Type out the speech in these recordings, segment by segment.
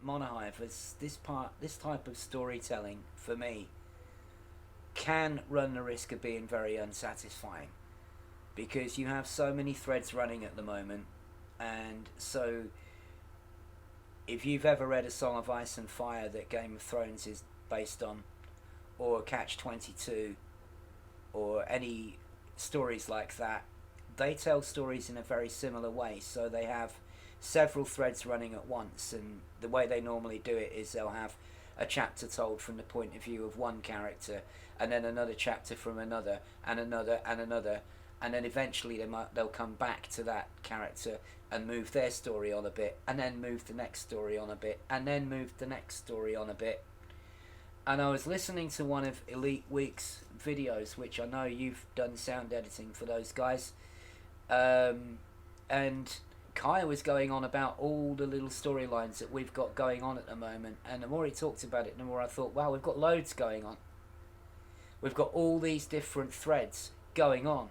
Monohive is this type of storytelling for me can run the risk of being very unsatisfying because you have so many threads running at the moment, and so if you've ever read A Song of Ice and Fire that Game of Thrones is based on, or Catch 22, or any stories like that, they tell stories in a very similar way. So they have several threads running at once, and the way they normally do it is they'll have a chapter told from the point of view of one character, and then another chapter from another, and another, and another, and then eventually they'll come back to that character and move their story on a bit, and then move the next story on a bit, and then move the next story on a bit. And I was listening to one of Elite Week's videos, which I know you've done sound editing for those guys, and Kai was going on about all the little storylines that we've got going on at the moment, and the more he talked about it, the more I thought, wow, we've got loads going on. We've got all these different threads going on.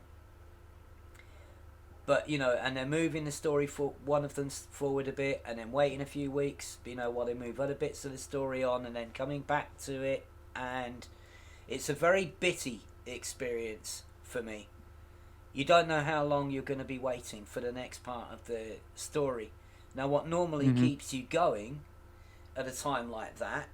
But, and they're moving the story for one of them forward a bit, and then waiting a few weeks, while they move other bits of the story on, and then coming back to it, and it's a very bitty experience for me. You don't know how long you're going to be waiting for the next part of the story. Now, what normally Mm-hmm. keeps you going at a time like that,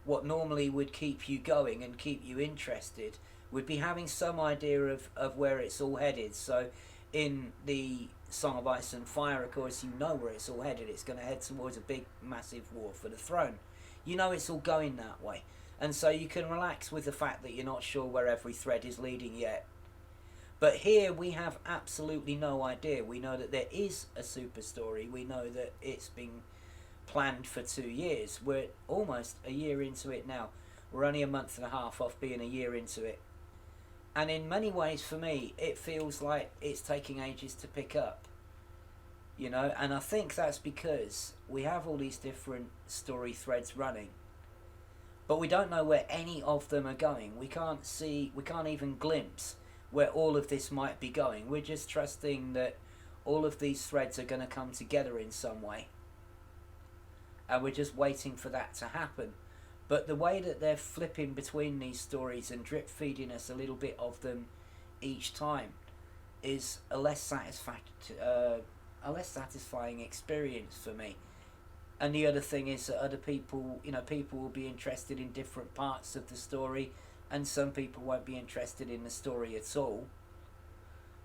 what normally would keep you going and keep you interested, would be having some idea of where it's all headed. So in the Song of Ice and Fire, of course, you know where it's all headed. It's going to head towards a big, massive war for the throne. You know it's all going that way. And so you can relax with the fact that you're not sure where every thread is leading yet. But here we have absolutely no idea. We know that there is a super story. We know that it's been planned for 2 years. We're almost a year into it now. We're only a month and a half off being a year into it. And in many ways, for me, it feels like it's taking ages to pick up. And I think that's because we have all these different story threads running, but we don't know where any of them are going. We can't even glimpse where all of this might be going. We're just trusting that all of these threads are going to come together in some way, and we're just waiting for that to happen. But the way that they're flipping between these stories and drip feeding us a little bit of them each time is a less satisfying experience for me. And the other thing is that other people, people will be interested in different parts of the story, and some people won't be interested in the story at all.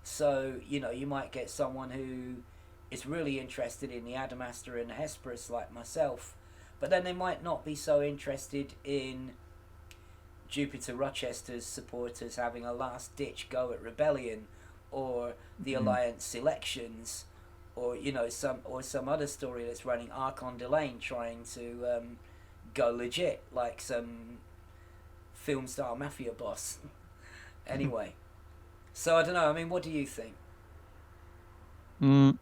So, you might get someone who is really interested in the Adamastor and the Hesperus, like myself, but then they might not be so interested in Jupiter Rochester's supporters having a last ditch go at rebellion, or the Mm-hmm. Alliance elections, or some other story that's running Archon Delane trying to go legit like some film star mafia boss. Anyway, so I don't know. I mean, what do you think? Mm,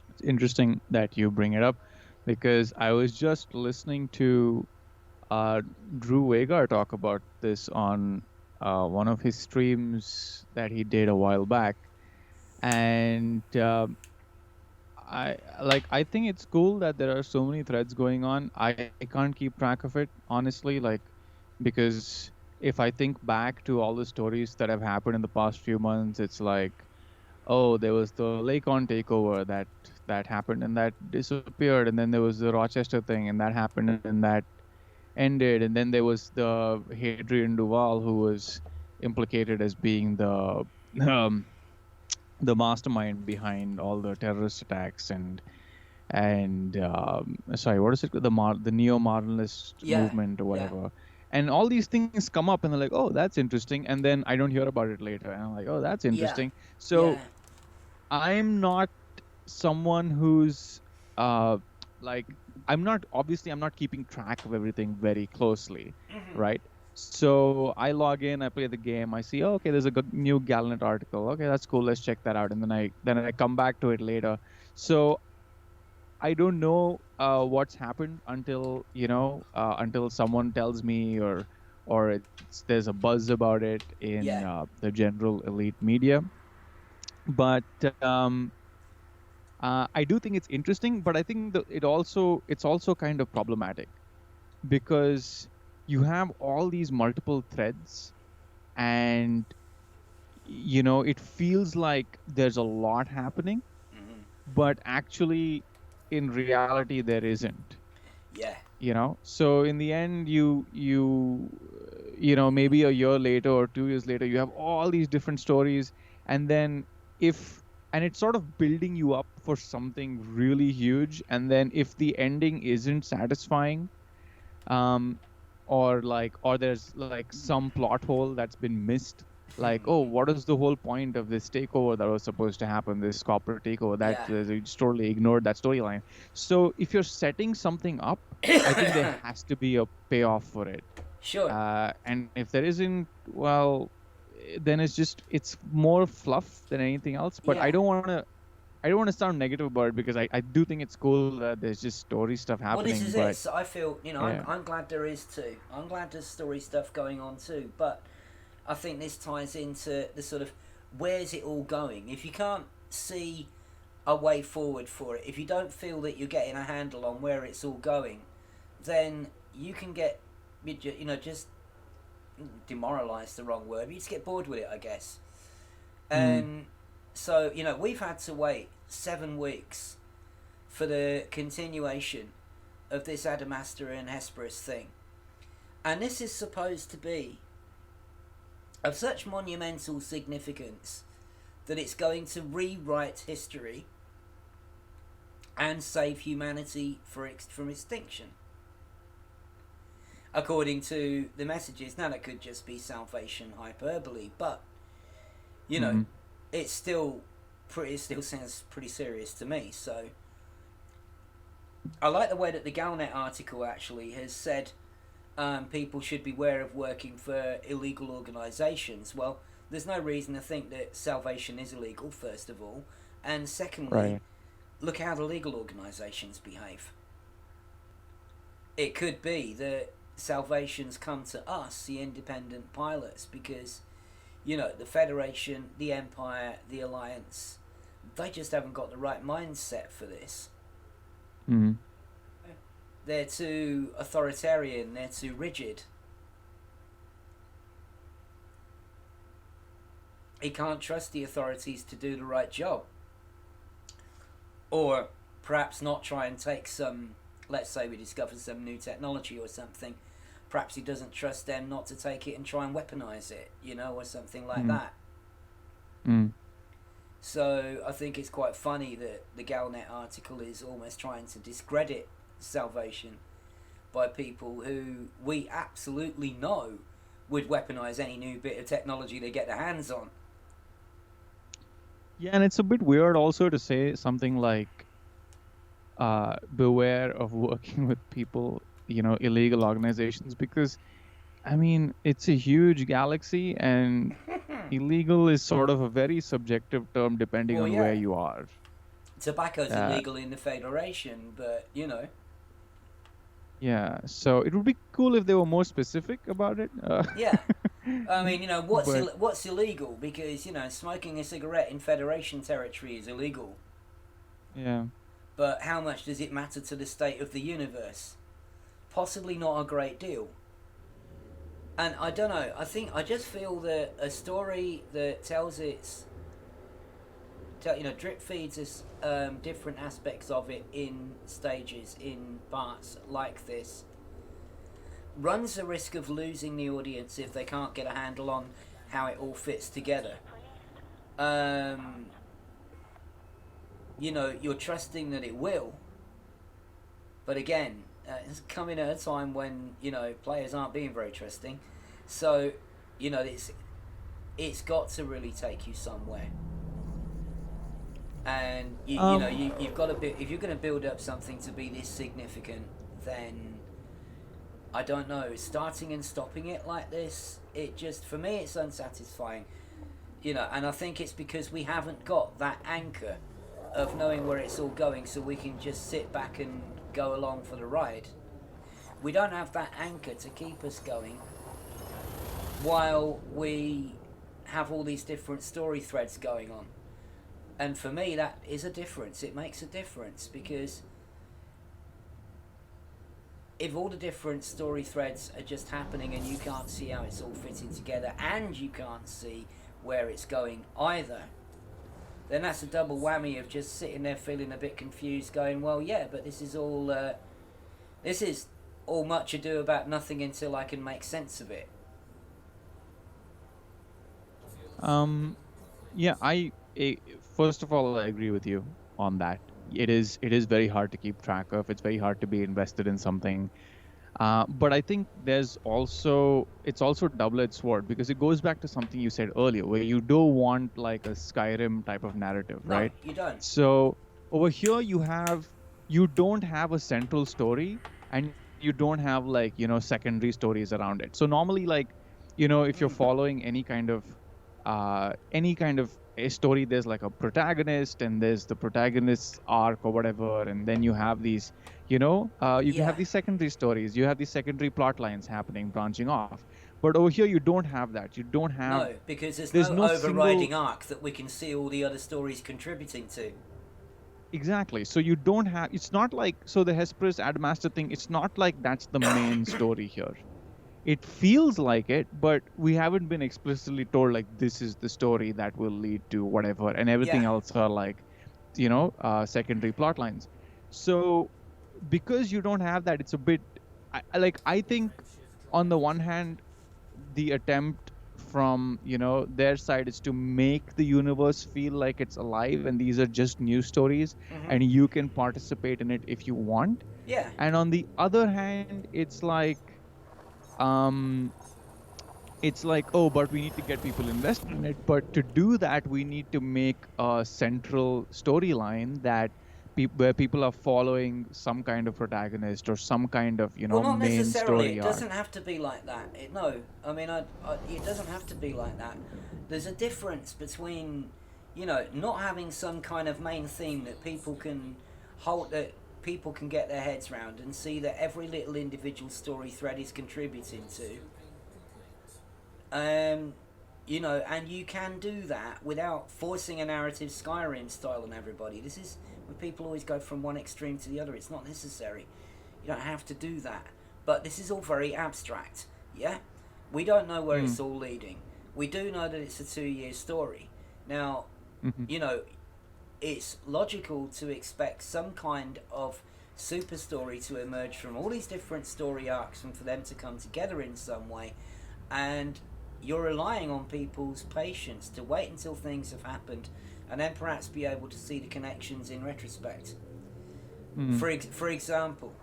it's interesting that you bring it up because I was just listening to uh, Drew Vagar talk about this on one of his streams that he did a while back, and I think it's cool that there are so many threads going on. I can't keep track of it honestly, like because if I think back to all the stories that have happened in the past few months, it's like, oh, there was the Lakon takeover that happened and that disappeared, and then there was the Rochester thing and that happened and that ended, and then there was the Hadrian Duval who was implicated as being um, the mastermind behind all the terrorist attacks and sorry, what is it, the neo-modernist Yeah, movement or yeah, whatever, and all these things come up and they're like, oh, that's interesting, and then I don't hear about it later and I'm like, oh, that's yeah, interesting. So yeah. I'm not someone who's uh like I'm not keeping track of everything very closely, right? So I log in, I play the game, I see, oh, okay, there's a good new Galnet article, okay, that's cool, let's check that out, and then I come back to it later. So I don't know what's happened until until someone tells me, or there's a buzz about it in Yeah. the general elite media. But I do think it's interesting, but I think it's also kind of problematic because you have all these multiple threads, and it feels like there's a lot happening, Hmm. but actually in reality there isn't. Yeah. So in the end, maybe a year later or 2 years later, you have all these different stories, and then if and it's sort of building you up for something really huge, and then if the ending isn't satisfying, um or there's like some plot hole that's been missed, like, oh, what is the whole point of this takeover that was supposed to happen, this corporate takeover, that Yeah. you just totally ignored that storyline. So if you're setting something up, I think there has to be a payoff for it. Sure. And if there isn't, well, then it's more fluff than anything else. But Yeah. I don't want to sound negative about it, because I do think it's cool that there's just story stuff Well, this happening. is it. But So I feel, yeah. I'm glad there is too. I'm glad there's story stuff going on too. But I think this ties into the sort of where's it all going. If you can't see a way forward for it, if you don't feel that you're getting a handle on where it's all going, then you can get, just demoralised, the wrong word, but you just get bored with it, I guess. Mm, And so, we've had to wait 7 weeks for the continuation of this Adamastor and Hesperus thing. And this is supposed to be of such monumental significance that it's going to rewrite history and save humanity from extinction. According to the messages, now that could just be Salvation hyperbole, but you know, mm, it still sounds pretty serious to me. So I like the way that the Galnet article actually has said people should beware of working for illegal organisations. Well, there's no reason to think that Salvation is illegal, first of all, and secondly, right. look how the legal organisations behave. It could be that Salvation's come to us, the independent pilots, because the Federation, the Empire, the Alliance, they just haven't got the right mindset for this. Mm. They're too authoritarian, they're too rigid. He can't trust the authorities to do the right job. Or perhaps not try and take some, let's say we discover some new technology or something. Perhaps he doesn't trust them not to take it and try and weaponize it, or something like Mm. that. Mm. So I think it's quite funny that the Galnet article is almost trying to discredit Salvation by people who we absolutely know would weaponize any new bit of technology they get their hands on. Yeah, and it's a bit weird also to say something like, beware of working with people, illegal organizations, because I mean, it's a huge galaxy, and illegal is sort of a very subjective term depending Well, on where yeah, you are. tobacco's Uh, illegal in the Federation, but yeah, so it would be cool if they were more specific about it. yeah. I mean, But what's illegal? Because smoking a cigarette in Federation territory is illegal. yeah. But how much does it matter to the state of the universe? Possibly not a great deal. And I don't know. I just feel that a story that tells drip feeds us different aspects of it in stages, in parts like this, runs the risk of losing the audience if they can't get a handle on how it all fits together. Um, you're trusting that it will, but again, it's coming at a time when players aren't being very trusting. So, it's got to really take you somewhere. And you've got to be, if you're going to build up something to be this significant, then I don't know, starting and stopping it like this, it just, for me, it's unsatisfying. And I think it's because we haven't got that anchor of knowing where it's all going, so we can just sit back and go along for the ride. We don't have that anchor to keep us going while we have all these different story threads going on. And for me, that is a difference. It makes a difference because if all the different story threads are just happening and you can't see how it's all fitting together and you can't see where it's going either, then that's a double whammy of just sitting there feeling a bit confused, going, well, yeah, but this is all much ado about nothing until I can make sense of it. Um, yeah, first of all, I agree with you on that. It is very hard to keep track of. It's very hard to be invested in something. But I think it's also a double-edged sword because it goes back to something you said earlier, where you don't want like a Skyrim type of narrative, No, right? you don't. So over here you don't have a central story and you don't have like, secondary stories around it. So normally, like, if you're following any kind of a story, there's like a protagonist and there's the protagonist's arc or whatever, and then you have these, you can have Yeah. these secondary stories, you have these secondary plot lines happening, branching off. But over here, you don't have that. You don't have. No, because there's There's no no single. overriding arc that we can see all the other stories contributing to. Exactly. So you don't have. It's not like, so the Hesperus Adamaster thing. It's not like that's the main story here. It feels like it, but we haven't been explicitly told like this is the story that will lead to whatever, and everything Yeah. else are like, secondary plot lines. So because you don't have that, it's a bit. I think on the one hand, the attempt from their side is to make the universe feel like it's alive and these are just news stories, and you can participate in it if you want. Yeah. And on the other hand, um it's like, oh, but we need to get people invested in it. But to do that, we need to make a central storyline that where people are following some kind of protagonist or some kind of Well, not main necessarily. story It arc. doesn't have to be like that. No, I mean, it doesn't have to be like that. There's a difference between, not having some kind of main theme that people can hold, that people can get their heads round and see that every little individual story thread is contributing to. And you can do that without forcing a narrative Skyrim style on everybody. This is where people always go from one extreme to the other. It's not necessary. You don't have to do that. But this is all very abstract, yeah? We don't know where it's all leading. We do know that it's a 2-year story. Now, Mhm. It's logical to expect some kind of super story to emerge from all these different story arcs and for them to come together in some way. And you're relying on people's patience to wait until things have happened and then perhaps be able to see the connections in retrospect. For example,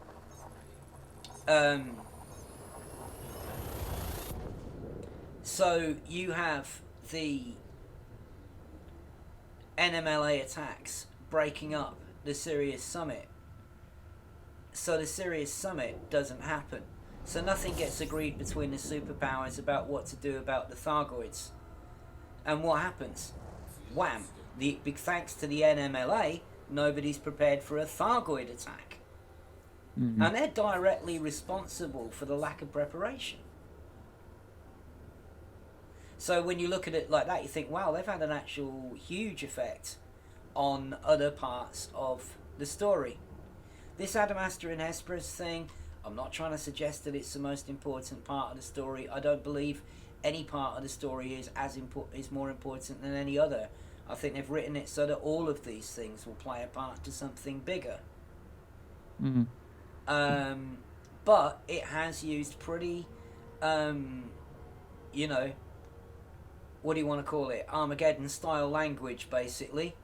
so you have the NMLA attacks breaking up the Sirius Summit. So the Sirius Summit doesn't happen. So nothing gets agreed between the superpowers about what to do about the Thargoids. And what happens? Wham! Big thanks to the NMLA, nobody's prepared for a Thargoid attack. And they're directly responsible for the lack of preparation. So when you look at it like that, you think, wow, they've had an actual huge effect on other parts of the story. This Adamastor and Hesperus thing, I'm not trying to suggest that it's the most important part of the story. I don't believe any part of the story is more important than any other. I think they've written it so that all of these things will play a part to something bigger. But it has used pretty, what do you want to call it? Armageddon style language, basically.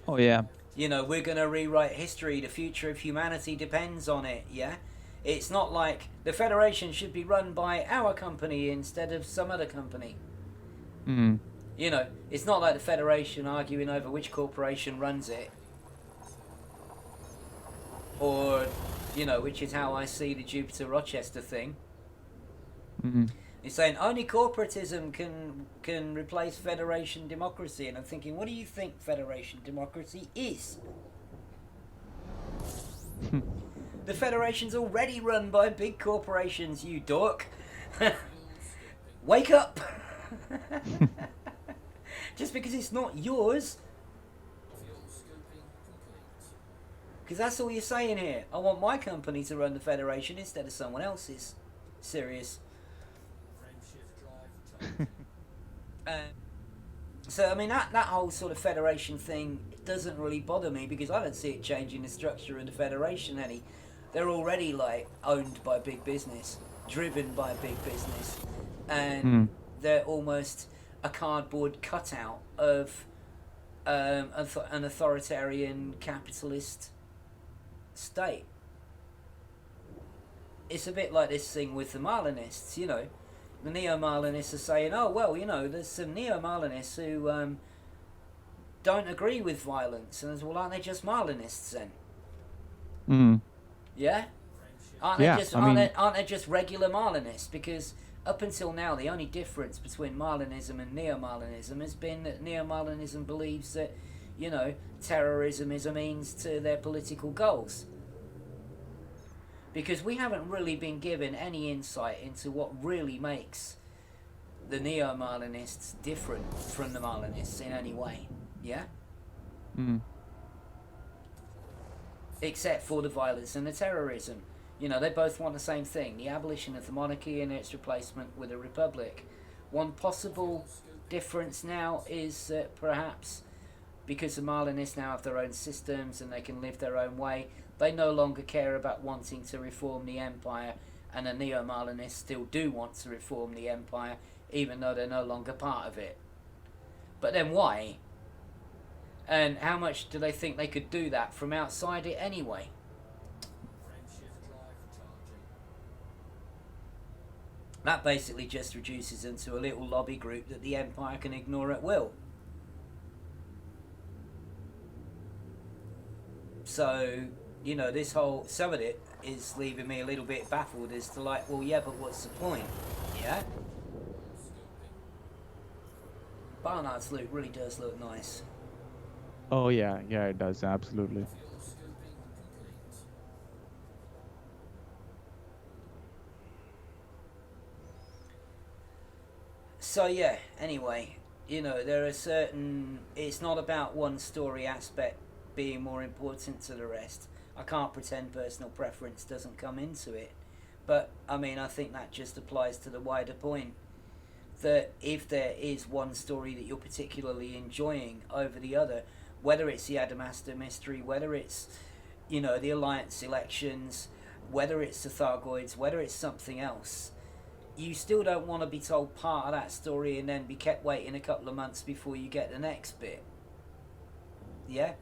Oh yeah. We're going to rewrite history. The future of humanity depends on it, yeah? It's not like the Federation should be run by our company instead of some other company. It's not like the Federation arguing over which corporation runs it. Or, which is how I see the Jupiter Rochester thing. He's saying only corporatism can replace Federation democracy, and I'm thinking, what do you think Federation democracy is? The Federation's already run by big corporations, you dork. Wake up! Just because it's not yours Because that's all you're saying here. I want my company to run the Federation instead of someone else's. Serious. Uh, so, I mean, that whole sort of Federation thing doesn't really bother me because I don't see it changing the structure of the Federation any. They're already, like, owned by big business, driven by big business, and Mm. they're almost a cardboard cutout of an authoritarian capitalist state. It's a bit like this thing with the Marlinists, you know. The neo-Marlinists are saying, oh, well, you know, there's some neo-Marlinists who don't agree with violence. And well, aren't they just Marlinists then? Mm. Yeah? Aren't Yeah, they just I mean, aren't they just regular Marlinists? Because up until now, the only difference between Marlinism and neo-Marlinism has been that neo-Marlinism believes that, you know, terrorism is a means to their political goals. Because we haven't really been given any insight into what really makes the neo-Marlinists different from the Marlinists in any way. Yeah? mm. Except for the violence and the terrorism. You know, they both want the same thing, the abolition of the monarchy and its replacement with a republic. One possible difference now is that perhaps because the Marlinists now have their own systems and they can live their own way, they no longer care about wanting to reform the empire, and the neo-Marlinists still do want to reform the empire, even though they're no longer part of it. But then why? And how much do they think they could do that from outside it anyway? That basically just reduces them to a little lobby group that the empire can ignore at will. So, you know, this whole, some of it is leaving me a little bit baffled as to like, well, yeah, but what's the point? Yeah? Barnard's loot really does look nice. Oh yeah, yeah, it does absolutely. So yeah, anyway, you know, there are certain, it's not about one story aspect being more important to the rest. I can't pretend personal preference doesn't come into it. But, I mean, I think that just applies to the wider point that if there is one story that you're particularly enjoying over the other, whether it's the Adamastor mystery, whether it's, you know, the Alliance elections, whether it's the Thargoids, whether it's something else, you still don't want to be told part of that story and then be kept waiting a couple of months before you get the next bit. Yeah?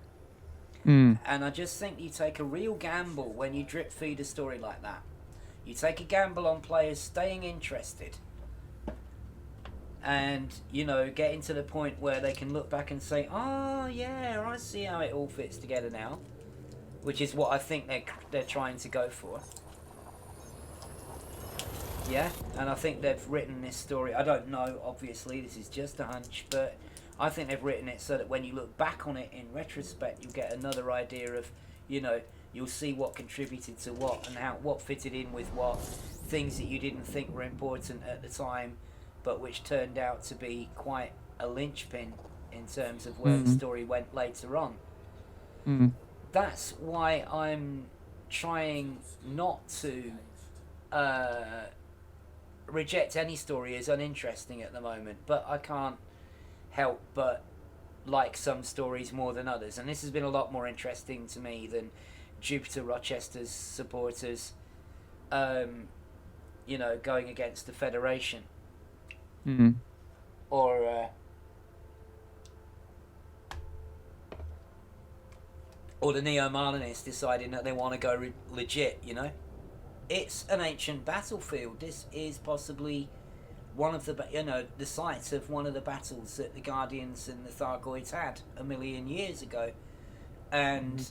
Mm. And I just think you take a real gamble when you drip feed a story like that. You take a gamble on players staying interested and, you know, getting to the point where they can look back and say, oh yeah, I see how it all fits together now, which is what I think they're trying to go for. Yeah, and I think they've written this story, I don't know, obviously, this is just a hunch, but I think they've written it so that when you look back on it in retrospect, you'll get another idea of, you know, you'll see what contributed to what and how what fitted in with what, things that you didn't think were important at the time, but which turned out to be quite a linchpin in terms of where the story went later on. That's why I'm trying not to reject any story as uninteresting at the moment, but I can't help but like some stories more than others, and this has been a lot more interesting to me than Jupiter Rochester's supporters, you know, going against the Federation, or the Neo-Marlinists deciding that they want to go legit. You know, it's an ancient battlefield. This is possibly one of the, you know, the site of one of the battles that the Guardians and the Thargoids had a million years ago, and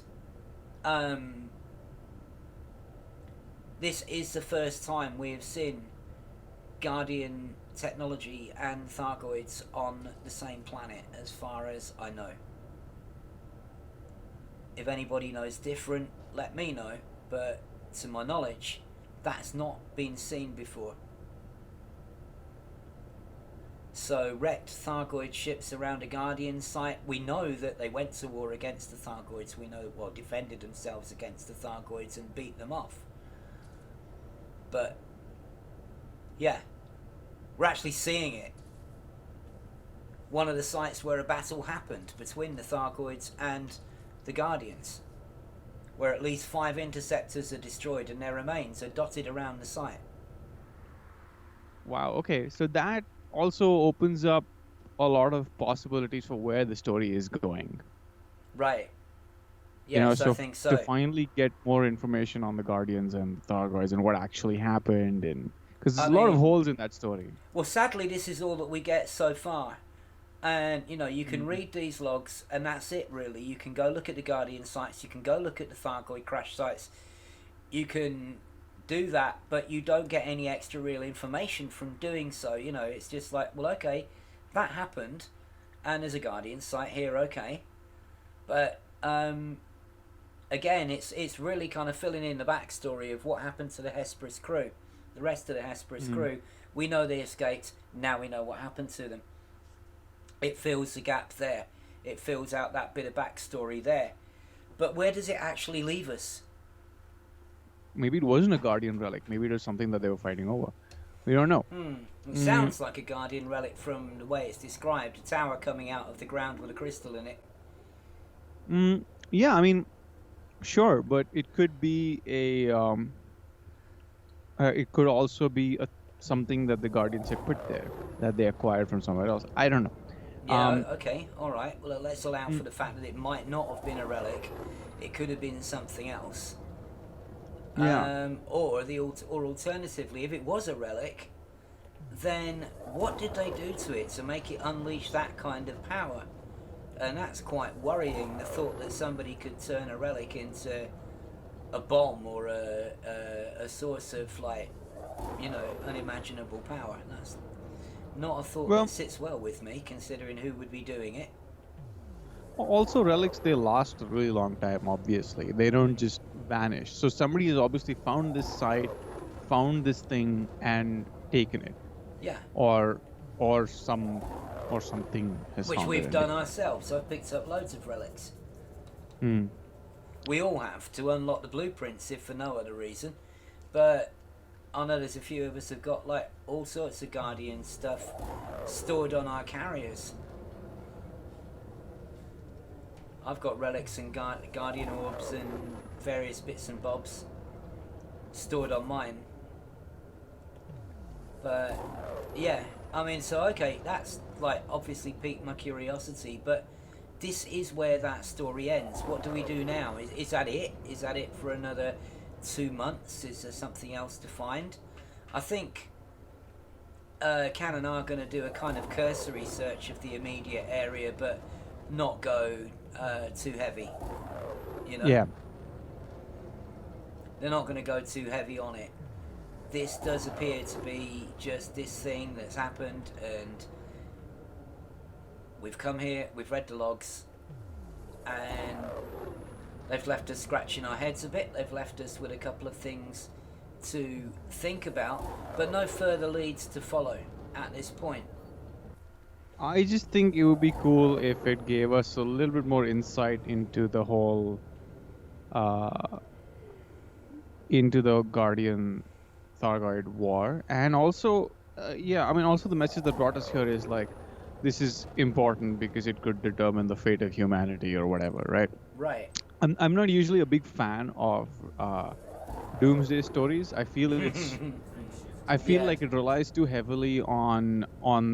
this is the first time we have seen Guardian technology and Thargoids on the same planet, as far as I know. If anybody knows different, let me know, but to my knowledge, that's not been seen before. So wrecked Thargoid ships around a Guardian site. We know that they went to war against the Thargoids. We know, well, defended themselves against the Thargoids and beat them off. But yeah, we're actually seeing it. One of the sites where a battle happened between the Thargoids and the Guardians, where at least 5 interceptors are destroyed and their remains are dotted around the site. Wow. Okay. So that also opens up a lot of possibilities for where the story is going. Right. You know, Yes, I so think so. to finally get more information on the Guardians and the Thargoids and what actually happened, and because there's a lot of holes in that story. Well, sadly, this is all that we get so far. And, you know, you can read these logs, and that's it, really. You can go look at the Guardian sites, you can go look at the Thargoid crash sites. You can do that, but you don't get any extra real information from doing so. You know, it's just like, well, okay, that happened, and there's a Guardian site here, okay. But, again, it's really kind of filling in the backstory of what happened to the Hesperus crew. The rest of the Hesperus crew, we know they escaped, now we know what happened to them. It fills the gap there. It fills out that bit of backstory there. But where does it actually leave us? Maybe it wasn't a Guardian relic. Maybe it was something that they were fighting over. We don't know. It sounds like a Guardian relic from the way it's described. A tower coming out of the ground with a crystal in it. Yeah, I mean, sure, but it could be a. It could also be something that the Guardians had put there that they acquired from somewhere else. I don't know. Yeah, okay, alright. Well, let's allow for the fact that it might not have been a relic. It could have been something else. Yeah. Or alternatively, if it was a relic, then what did they do to it to make it unleash that kind of power? And that's quite worrying, the thought that somebody could turn a relic into a bomb or a source of, like, you know, unimaginable power. That's not a thought that sits well with me, considering who would be doing it. Also, relics, they last a really long time, obviously. They don't just vanish. So somebody has obviously found this site, found this thing, and taken it. Yeah. Or something has Which found we've it. done ourselves. I've picked up loads of relics. Hmm. We all have, to unlock the blueprints, if for no other reason. But I know there's a few of us have got, like, all sorts of Guardian stuff stored on our carriers. I've got relics and Guardian orbs and various bits and bobs stored on mine. But yeah, I mean, so okay, that's, like, obviously piqued my curiosity, but this is where that story ends. What do we do now? Is that it? Is that it for another 2 months? Is there something else to find? I think Can and I are going to do a kind of cursory search of the immediate area, but not go too heavy, you know? Yeah. They're not going to go too heavy on it. This does appear to be just this thing that's happened, and we've come here, we've read the logs, and they've left us scratching our heads a bit. They've left us with a couple of things to think about, but no further leads to follow at this point. I just think it would be cool if it gave us a little bit more insight into the whole, into the Guardian Thargoid war, and also, also the message that brought us here is like, this is important because it could determine the fate of humanity or whatever, right? Right. I'm not usually a big fan of Doomsday stories. I feel it's. I feel like it relies too heavily on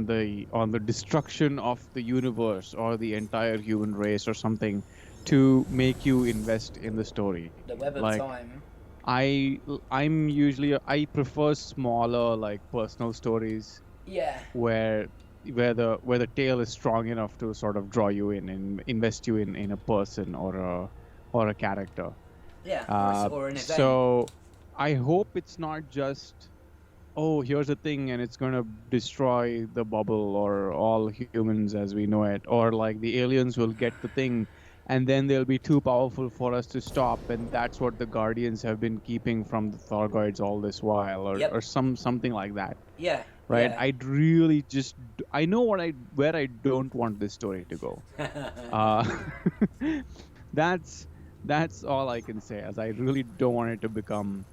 the destruction of the universe or the entire human race or something to make you invest in the story. The web of time. I prefer smaller, like, personal stories. Yeah. Where the tale is strong enough to sort of draw you in and invest you in a person or a character. Yeah. Or an event. So I hope it's not just, oh, here's a thing and it's going to destroy the bubble or all humans as we know it, or like the aliens will get the thing and then they'll be too powerful for us to stop, and that's what the Guardians have been keeping from the Thargoids all this while, or Yep. something like that, Yeah. right? Yeah. I'd really just I know where I don't want this story to go. Uh, that's that's all I can say, as I really don't want it to become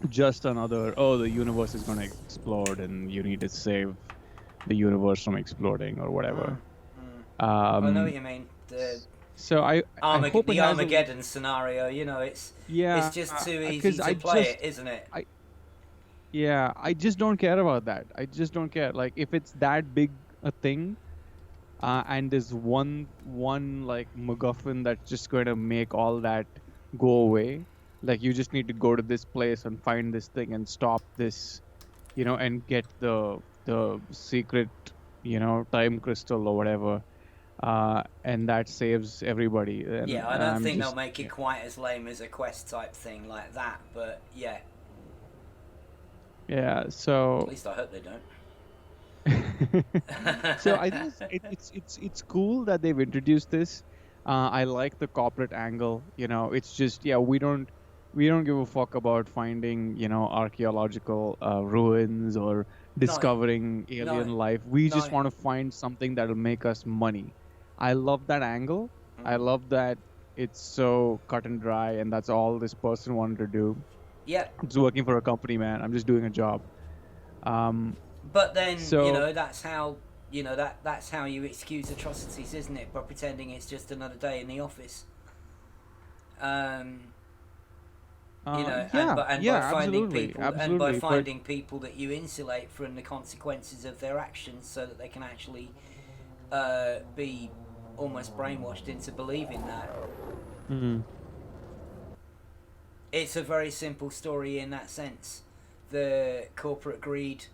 just another, oh, the universe is going to explode and you need to save the universe from exploding or whatever. I know what Um, you mean. The so I hope it the has a, Armageddon scenario. You know, it's yeah, just too easy because to play it, isn't it? I just don't care about that. I just don't care. Like, if it's that big a thing, and there's one like MacGuffin that's just going to make all that go away. Like, you just need to go to this place and find this thing and stop this, and get the secret, time crystal or whatever, and that saves everybody. Yeah, And I don't I'm think they'll just, make it quite as lame as a quest type thing like that, but yeah. yeah. At So least I hope they don't. so I think it's cool that they've introduced this. I like the corporate angle. It's just, yeah, we don't give a fuck about finding, archaeological ruins or No, discovering alien no, life. We just no. want to find something that'll make us money. I love that angle. I love that it's so cut and dry, and that's all this person wanted to do. Yep. I'm just working for a company, man. I'm just doing a job. Um, But then, so that's how that's how you excuse atrocities, isn't it? By pretending it's just another day in the office. yeah, And yeah, by finding absolutely, people absolutely. But that you insulate from the consequences of their actions, so that they can actually be almost brainwashed into believing that. mm, It's a very simple story in that sense. The corporate greed,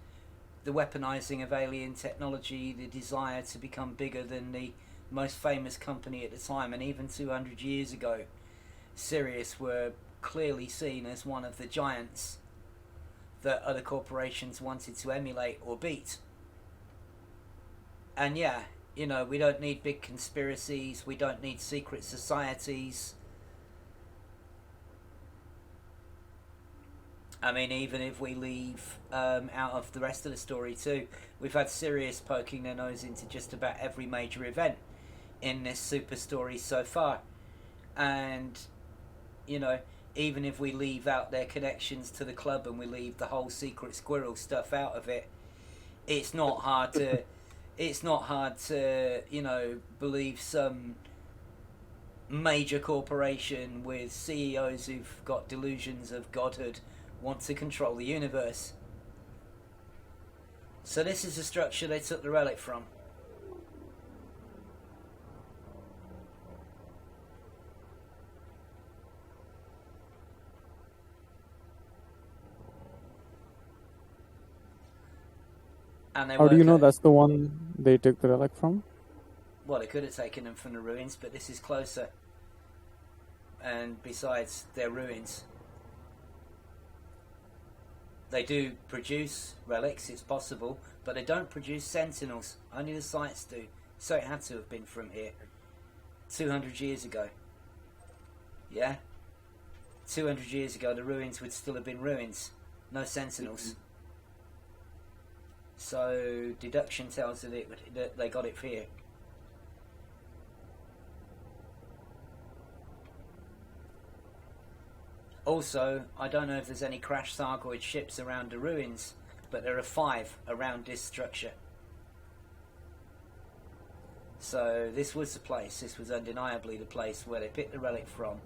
the weaponizing of alien technology, the desire to become bigger than the most famous company at the time, and even 200 years ago, Sirius were clearly seen as one of the giants that other corporations wanted to emulate or beat. And yeah, we don't need big conspiracies, we don't need secret societies. I mean, even if we leave out of the rest of the story too, we've had Sirius poking their nose into just about every major event in this super story so far. And, even if we leave out their connections to the club and we leave the whole secret squirrel stuff out of it, it's not hard to believe some major corporation with CEOs who've got delusions of godhood want to control the universe. So this is the structure they took the relic from. And How do you know that's the one they took the relic from? Well, they could have taken them from the ruins, but this is closer. And besides, they're ruins. They do produce relics, it's possible, but they don't produce Sentinels. Only the sites do. So it had to have been from here. 200 years ago. Yeah? 200 years ago, the ruins would still have been ruins. No Sentinels. So deduction tells that they got it here. Also, I don't know if there's any crashed Thargoid ships around the ruins, but there are 5 around this structure. So this was the place, this was undeniably the place where they picked the relic from.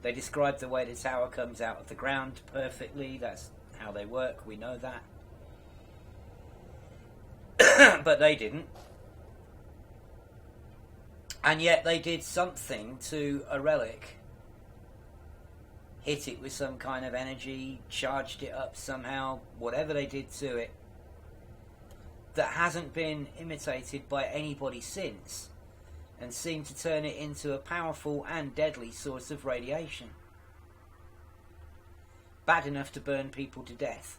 They described the way the tower comes out of the ground perfectly, that's how they work, we know that. But they didn't. And yet they did something to a relic. Hit it with some kind of energy, charged it up somehow, whatever they did to it, that hasn't been imitated by anybody since, and seemed to turn it into a powerful and deadly source of radiation. Bad enough to burn people to death.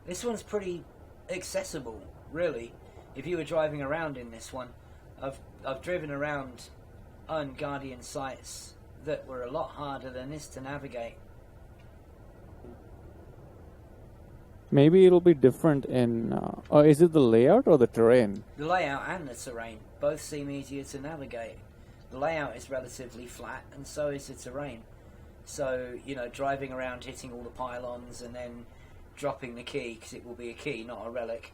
This one's pretty accessible, really. If you were driving around in this one, I've driven around Guardian sites that were a lot harder than this to navigate. Maybe it'll be different in... is it the layout or the terrain? The layout and the terrain both seem easier to navigate. The layout is relatively flat, and so is the terrain. So, driving around, hitting all the pylons, and then dropping the key, because it will be a key, not a relic.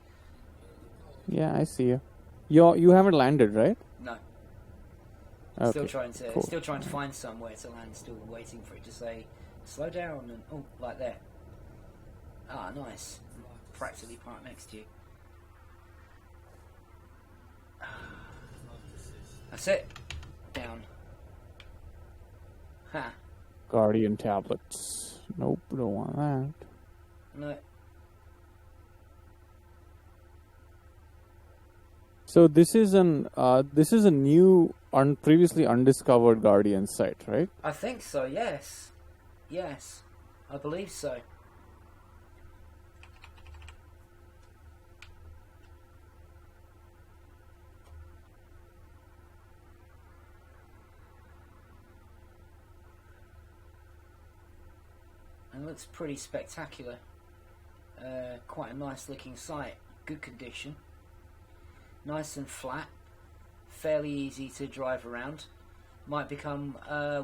Yeah, I see you. You haven't landed, right? No. Okay, Still trying to find somewhere to land, still waiting for it to say, slow down, and like there. Ah, nice. Practically parked next to you. That's it. Down. Ha. Guardian tablets. Nope, don't want that. No. So this is a new, previously undiscovered Guardian site, right? I think so, yes. Yes. I believe so. And looks pretty spectacular. Quite a nice looking site. Good condition. Nice and flat. Fairly easy to drive around. Might become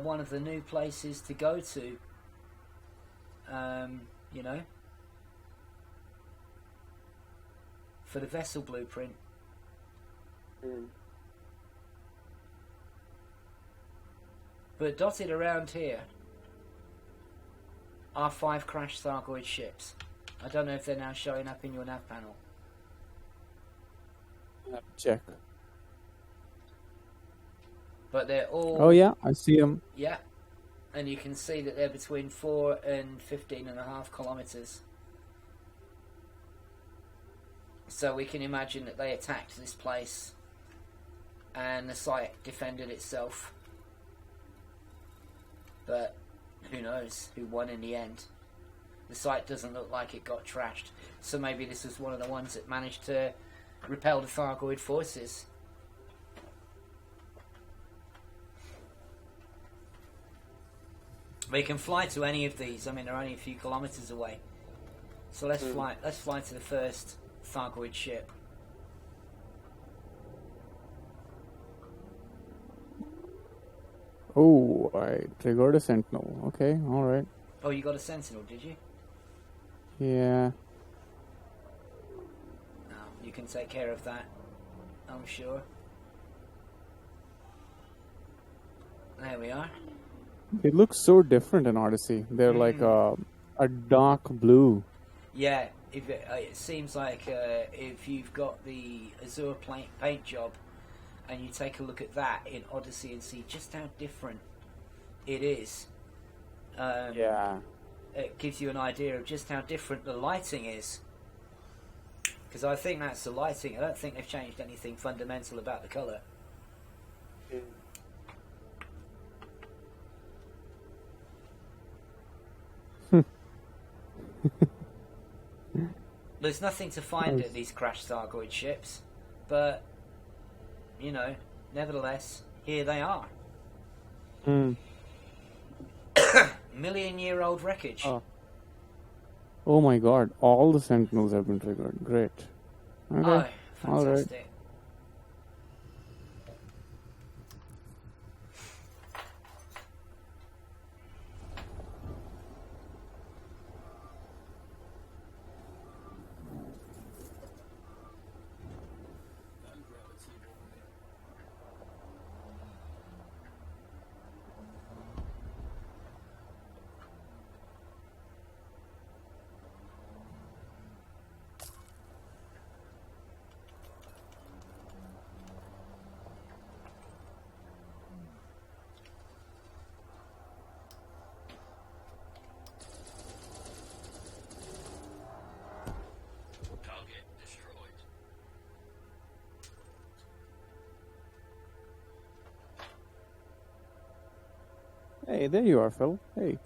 one of the new places to go to. For the vessel blueprint. But dotted around here are 5 crashed Thargoid ships. I don't know if they're now showing up in your nav panel. Check. But they're all... Oh yeah, I see them. Yeah. And you can see that they're between 4 and 15.5 kilometres. So we can imagine that they attacked this place and the site defended itself. But who knows who won in the end. The site doesn't look like it got trashed. So maybe this was one of the ones that managed to repel the Thargoid forces. We can fly to any of these. I mean, they're only a few kilometres away. So let's fly to the first Thargoid ship. Oh, I triggered a Sentinel. Okay, alright. Oh, you got a Sentinel, did you? Yeah. No, you can take care of that, I'm sure. There we are. It looks so different in Odyssey. They're like a dark blue. Yeah, it seems like if you've got the Azure paint job and you take a look at that in Odyssey and see just how different it is. Yeah. It gives you an idea of just how different the lighting is. Because I think that's the lighting. I don't think they've changed anything fundamental about the colour. There's nothing to find at these crashed Thargoid ships, but, nevertheless, here they are. Million-year-old wreckage. Oh my god, all the Sentinels have been triggered. Great. Okay. Oh, fantastic. Alright. Hey, there you are, Phil. Hey.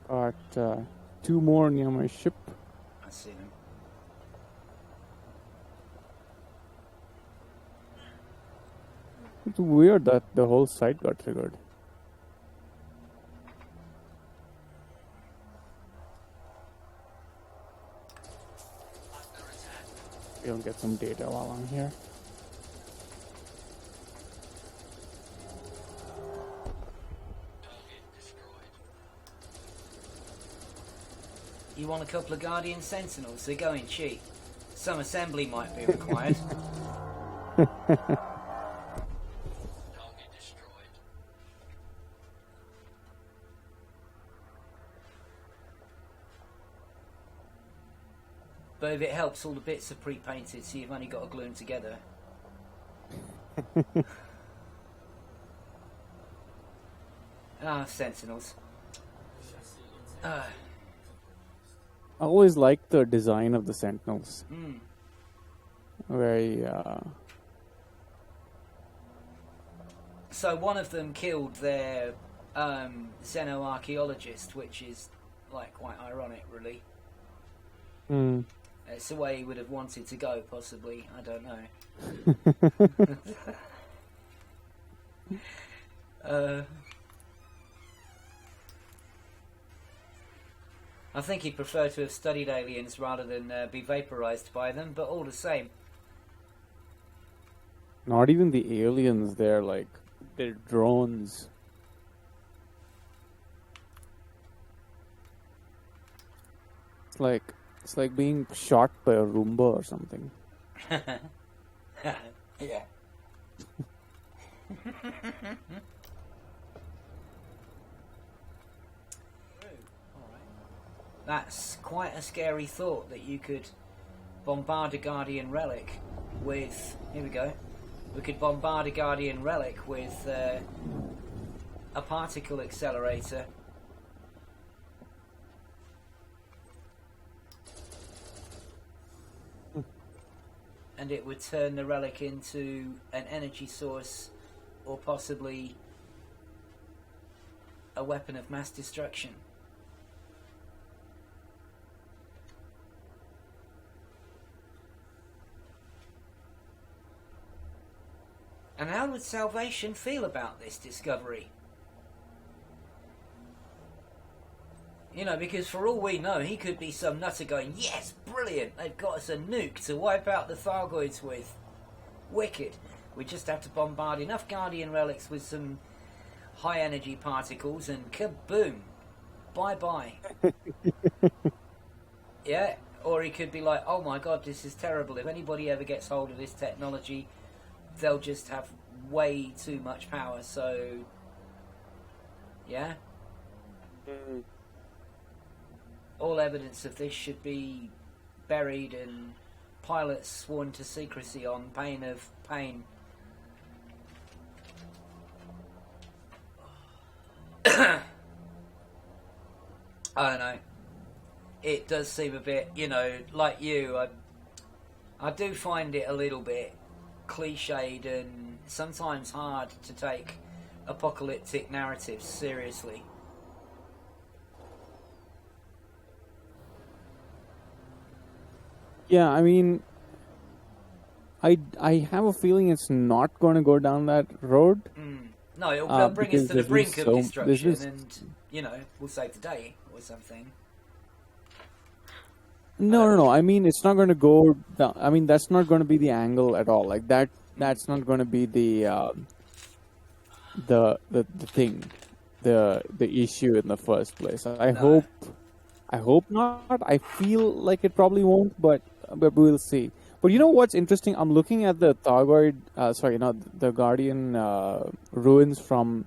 But 2 more near my ship. I see them. It's weird that the whole site got triggered. We'll get some data while I'm here. You want a couple of Guardian Sentinels? They're going cheap. Some assembly might be required. But if it helps, all the bits are pre-painted, so you've only got to glue them together. Sentinels. I always liked the design of the Sentinels. Very. So one of them killed their xenoarchaeologist, which is like quite ironic, really. It's the way he would have wanted to go, possibly. I don't know. I think he'd prefer to have studied aliens rather than be vaporized by them, but all the same. Not even the aliens, they're drones. It's like being shot by a Roomba or something. Yeah. That's quite a scary thought that you could bombard a Guardian Relic with... Here we go. We could bombard a Guardian Relic with a particle accelerator. And it would turn the relic into an energy source or possibly a weapon of mass destruction. And how would Salvation feel about this discovery? You know, because for all we know, he could be some nutter going, yes, brilliant, they've got us a nuke to wipe out the Thargoids with. Wicked. We just have to bombard enough Guardian Relics with some high energy particles and kaboom. Bye-bye. Yeah? Or he could be like, oh my god, this is terrible. If anybody ever gets hold of this technology, they'll just have way too much power, so... Yeah? All evidence of this should be buried and pilots sworn to secrecy on pain of pain. I don't know. It does seem a bit, you know, like you, I do find it a little bit cliched and sometimes hard to take apocalyptic narratives seriously. Yeah, I mean, I have a feeling it's not going to go down that road. No, it'll bring us to the brink of destruction and, you know, we'll save the day or something. No. I mean, it's not going to go down. I mean, that's not going to be the angle at all. Like that's not going to be the thing, the issue in the first place. I hope not. I feel like it probably won't, but we'll see. But you know what's interesting? I'm looking at the Thargoid, the Guardian ruins from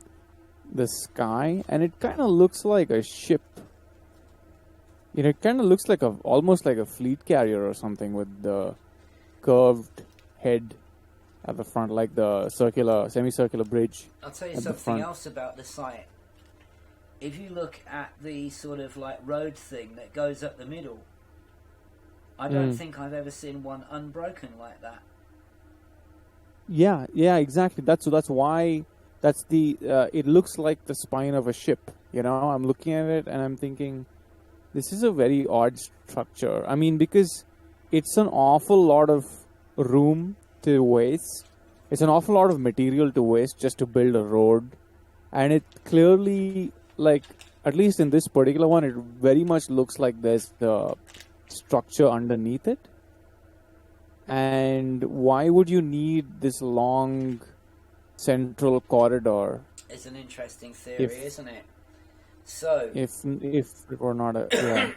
the sky, and it kind of looks like a ship. You know, it kind of looks like almost like a fleet carrier or something with the curved head at the front, like the semicircular bridge. I'll tell you something else about the site. If you look at the sort of like road thing that goes up the middle, I don't think I've ever seen one unbroken like that. Yeah, exactly. That's why that's the. It looks like the spine of a ship. You know, I'm looking at it and I'm thinking, this is a very odd structure. I mean, because it's an awful lot of room to waste. It's an awful lot of material to waste just to build a road, and it clearly, like, at least in this particular one, it very much looks like there's the structure underneath it. And why would you need this long central corridor It's an interesting theory, if isn't it? So, if it were not a yeah.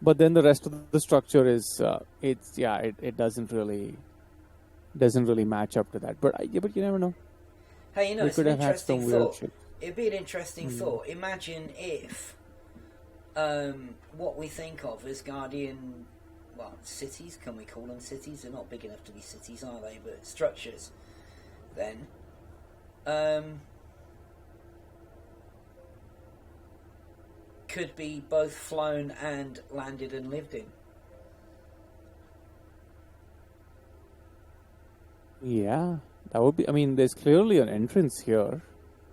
But then the rest of the structure is it doesn't really match up to that. But but you never know. hey, you know, They it's could an have had some interesting weird thought. shit. It'd be an interesting thought. Imagine if what we think of as Guardian, well, cities, can we call them cities? They're not big enough to be cities, are they? But structures, then, could be both flown and landed and lived in. Yeah, that would be. I mean, there's clearly an entrance here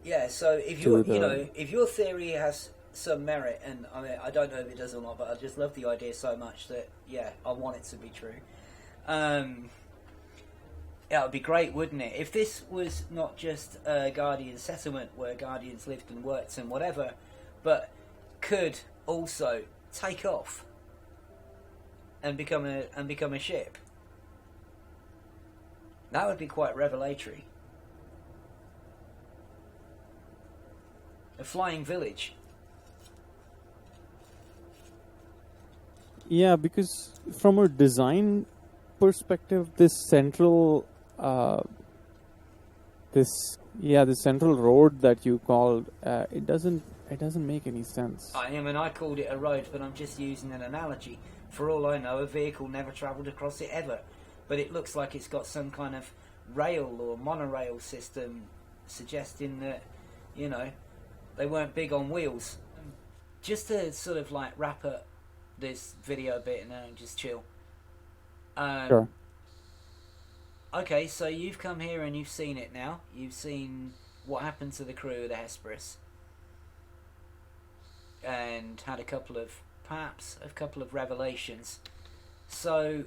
Yeah, so if to your the. if your theory has some merit, and I mean I don't know if it does or not, but I just love the idea so much that yeah, I want it to be true. Yeah, it would be great, wouldn't it? If this was not just a Guardian settlement where Guardians lived and worked and whatever, but could also take off and become a ship. That would be quite revelatory. A flying village. Yeah, because from a design perspective, this central, this central road that you called, it doesn't make any sense. I mean, I called it a road, but I'm just using an analogy. For all I know, a vehicle never travelled across it ever. But it looks like it's got some kind of rail or monorail system suggesting that, you know, they weren't big on wheels. Just to sort of like wrap up this video a bit and then just chill. Sure. Okay, so you've come here and you've seen it now. You've seen what happened to the crew of the Hesperus. And had a couple of revelations. So,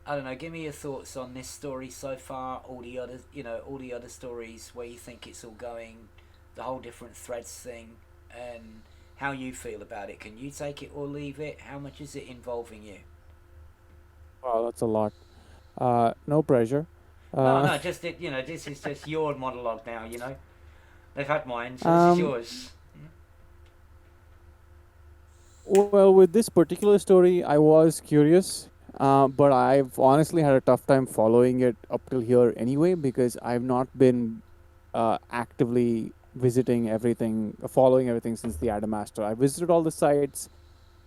I don't know, give me your thoughts on this story so far, all the other stories, where you think it's all going, the whole different threads thing, and how you feel about it. Can you take it or leave it? How much is it involving you? Wow, that's a lot. No pressure. No, just this is just your monologue now. They've had mine, so this is yours. Well, with this particular story, I was curious, but I've honestly had a tough time following it up till here anyway because I've not been actively following everything since the Adamastor. I visited all the sites.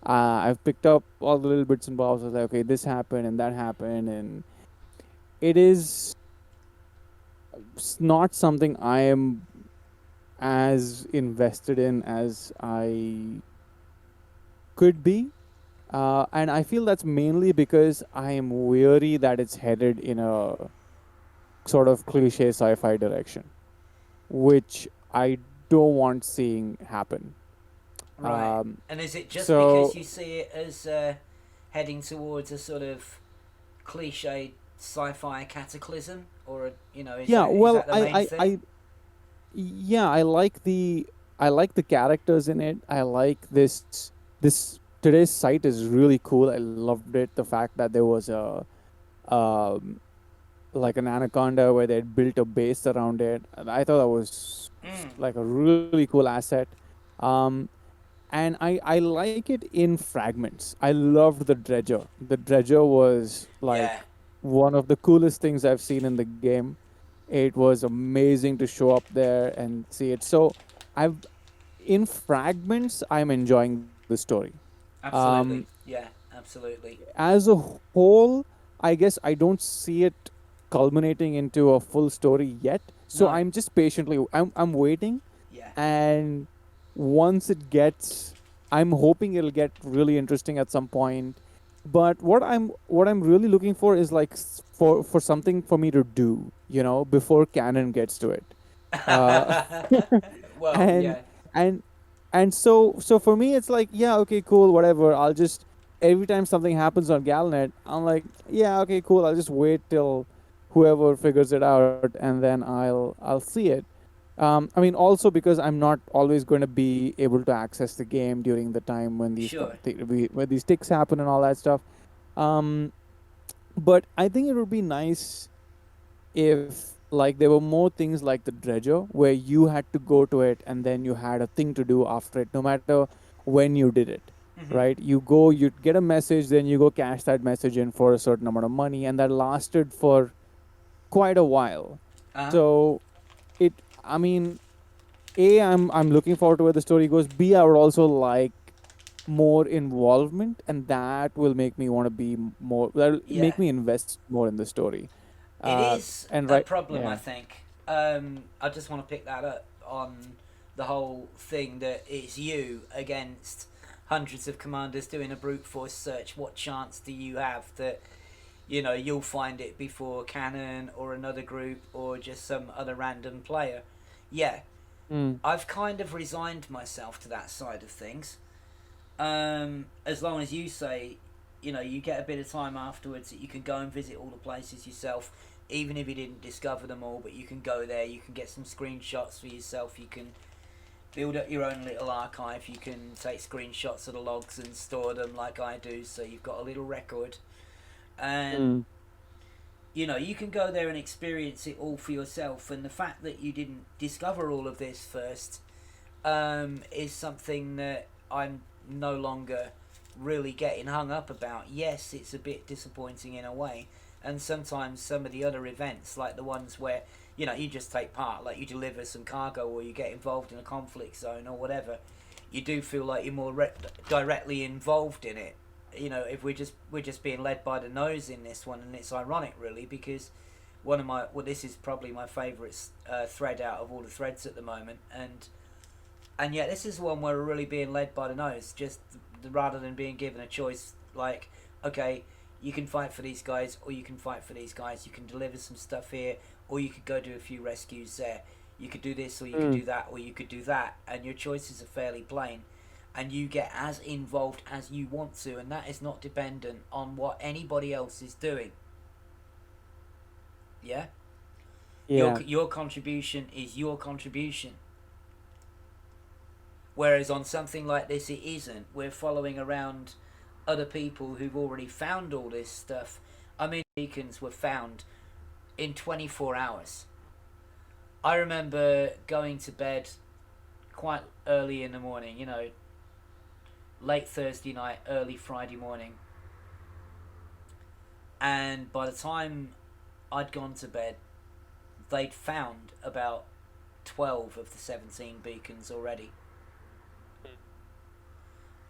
I've picked up all the little bits and bobs. I was like, okay, this happened and that happened, and it is not something I am as invested in as I could be. And I feel that's mainly because I am weary that it's headed in a sort of cliche sci-fi direction, which I don't want seeing happen. Right. And is it just so because you see it as heading towards a sort of cliche sci-fi cataclysm, or is yeah, well, that the main thing? I like the characters in it. I like this today's site is really cool. I loved it. The fact that there was a like an anaconda where they had built a base around it. And I thought that was like a really cool asset. And I like it in fragments. I loved the dredger. The dredger was like one of the coolest things I've seen in the game. It was amazing to show up there and see it. So in fragments, I'm enjoying the story. Absolutely. Absolutely. As a whole, I guess I don't see it culminating into a full story yet. So No. I'm just patiently I'm waiting. Yeah. And once it gets, I'm hoping it'll get really interesting at some point. But what I'm really looking for is like for something for me to do, before canon gets to it. uh, Well, and yeah, and so for me it's like, yeah, okay, cool, whatever. I'll just, every time something happens on Galnet, I'm like, yeah, okay, cool, I'll just wait till whoever figures it out, and then I'll see it. I mean, also because I'm not always going to be able to access the game during the time when sure. when these ticks happen and all that stuff. um but I think it would be nice if, like, there were more things like the dredger where you had to go to it and then you had a thing to do after it, no matter when you did it. Hmm. Right, you go, you get a message, then you go cash that message in for a certain amount of money, and that lasted for quite a while. Uh-huh. So it, I mean, a, I'm looking forward to where the story goes. B, I would also like more involvement, and that will make me want to be more, that'll Yeah. make me invest more in the story. It is And a right, problem, I yeah. think. I just want to pick that up on the whole thing that it's you against hundreds of commanders doing a brute force search. What chance do you have that, you'll find it before Cannon or another group or just some other random player? Yeah, Mm. I've kind of resigned myself to that side of things. As long as you say, you get a bit of time afterwards that you can go and visit all the places yourself, even if you didn't discover them all, but you can go there, you can get some screenshots for yourself, you can build up your own little archive, you can take screenshots of the logs and store them like I do, so you've got a little record. And, Mm. you can go there and experience it all for yourself, and the fact that you didn't discover all of this first is something that I'm no longer really getting hung up about. Yes, it's a bit disappointing in a way, and sometimes some of the other events, like the ones where you just take part, like you deliver some cargo or you get involved in a conflict zone or whatever, you do feel like you're more directly involved in it. If we're just being led by the nose in this one, and it's ironic really because this is probably my favourite thread out of all the threads at the moment, and yet this is one where we're really being led by the nose, just rather than being given a choice like, okay, you can fight for these guys or you can fight for these guys, you can deliver some stuff here or you could go do a few rescues there, you could do this or you could Mm. do that or you could do that, and your choices are fairly plain, and you get as involved as you want to, and that is not dependent on what anybody else is doing. Yeah, Yeah. your contribution is your contribution. Whereas on something like this, it isn't. We're following around other people who've already found all this stuff. I mean, beacons were found in 24 hours. I remember going to bed quite early in the morning, late Thursday night, early Friday morning. And by the time I'd gone to bed, they'd found about 12 of the 17 beacons already.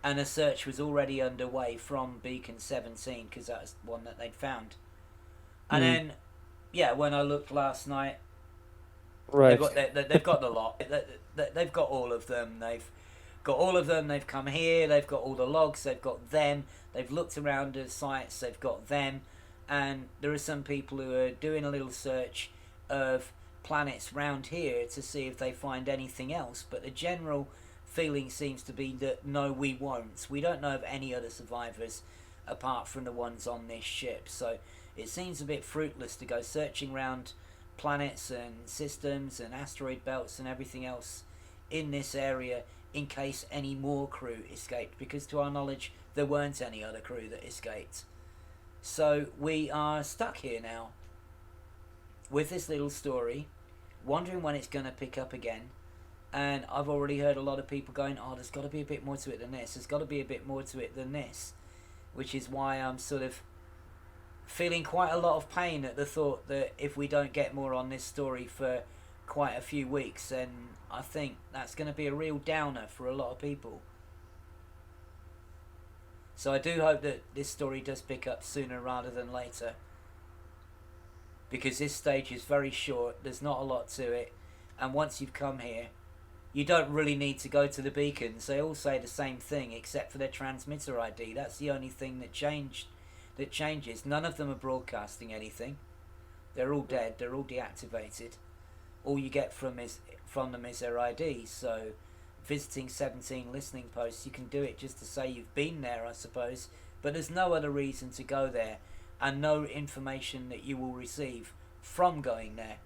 And a search was already underway from Beacon 17 because that was one that they'd found. And Mm. then, yeah, when I looked last night, Right. they've got the lot. They've got all of them. They've got all of them. They've come here. They've got all the logs. They've got them. They've looked around the sites. They've got them. And there are some people who are doing a little search of planets round here to see if they find anything else. But the general feeling seems to be that no, we won't. We don't know of any other survivors apart from the ones on this ship. So it seems a bit fruitless to go searching around planets and systems and asteroid belts and everything else in this area in case any more crew escaped, because to our knowledge there weren't any other crew that escaped. So we are stuck here now with this little story, wondering when it's going to pick up again. And I've already heard a lot of people going, oh, there's got to be a bit more to it than this, there's got to be a bit more to it than this, which is why I'm sort of feeling quite a lot of pain at the thought that if we don't get more on this story for quite a few weeks, then I think that's going to be a real downer for a lot of people. So I do hope that this story does pick up sooner rather than later, because this stage is very short, there's not a lot to it, and once you've come here, you don't really need to go to the beacons. They all say the same thing except for their transmitter ID. That's the only thing that changes. None of them are broadcasting anything. They're all dead. They're all deactivated. all you get from them is their ID. So visiting 17 listening posts, you can do it just to say you've been there, I suppose, but there's no other reason to go there, and no information that you will receive from going there.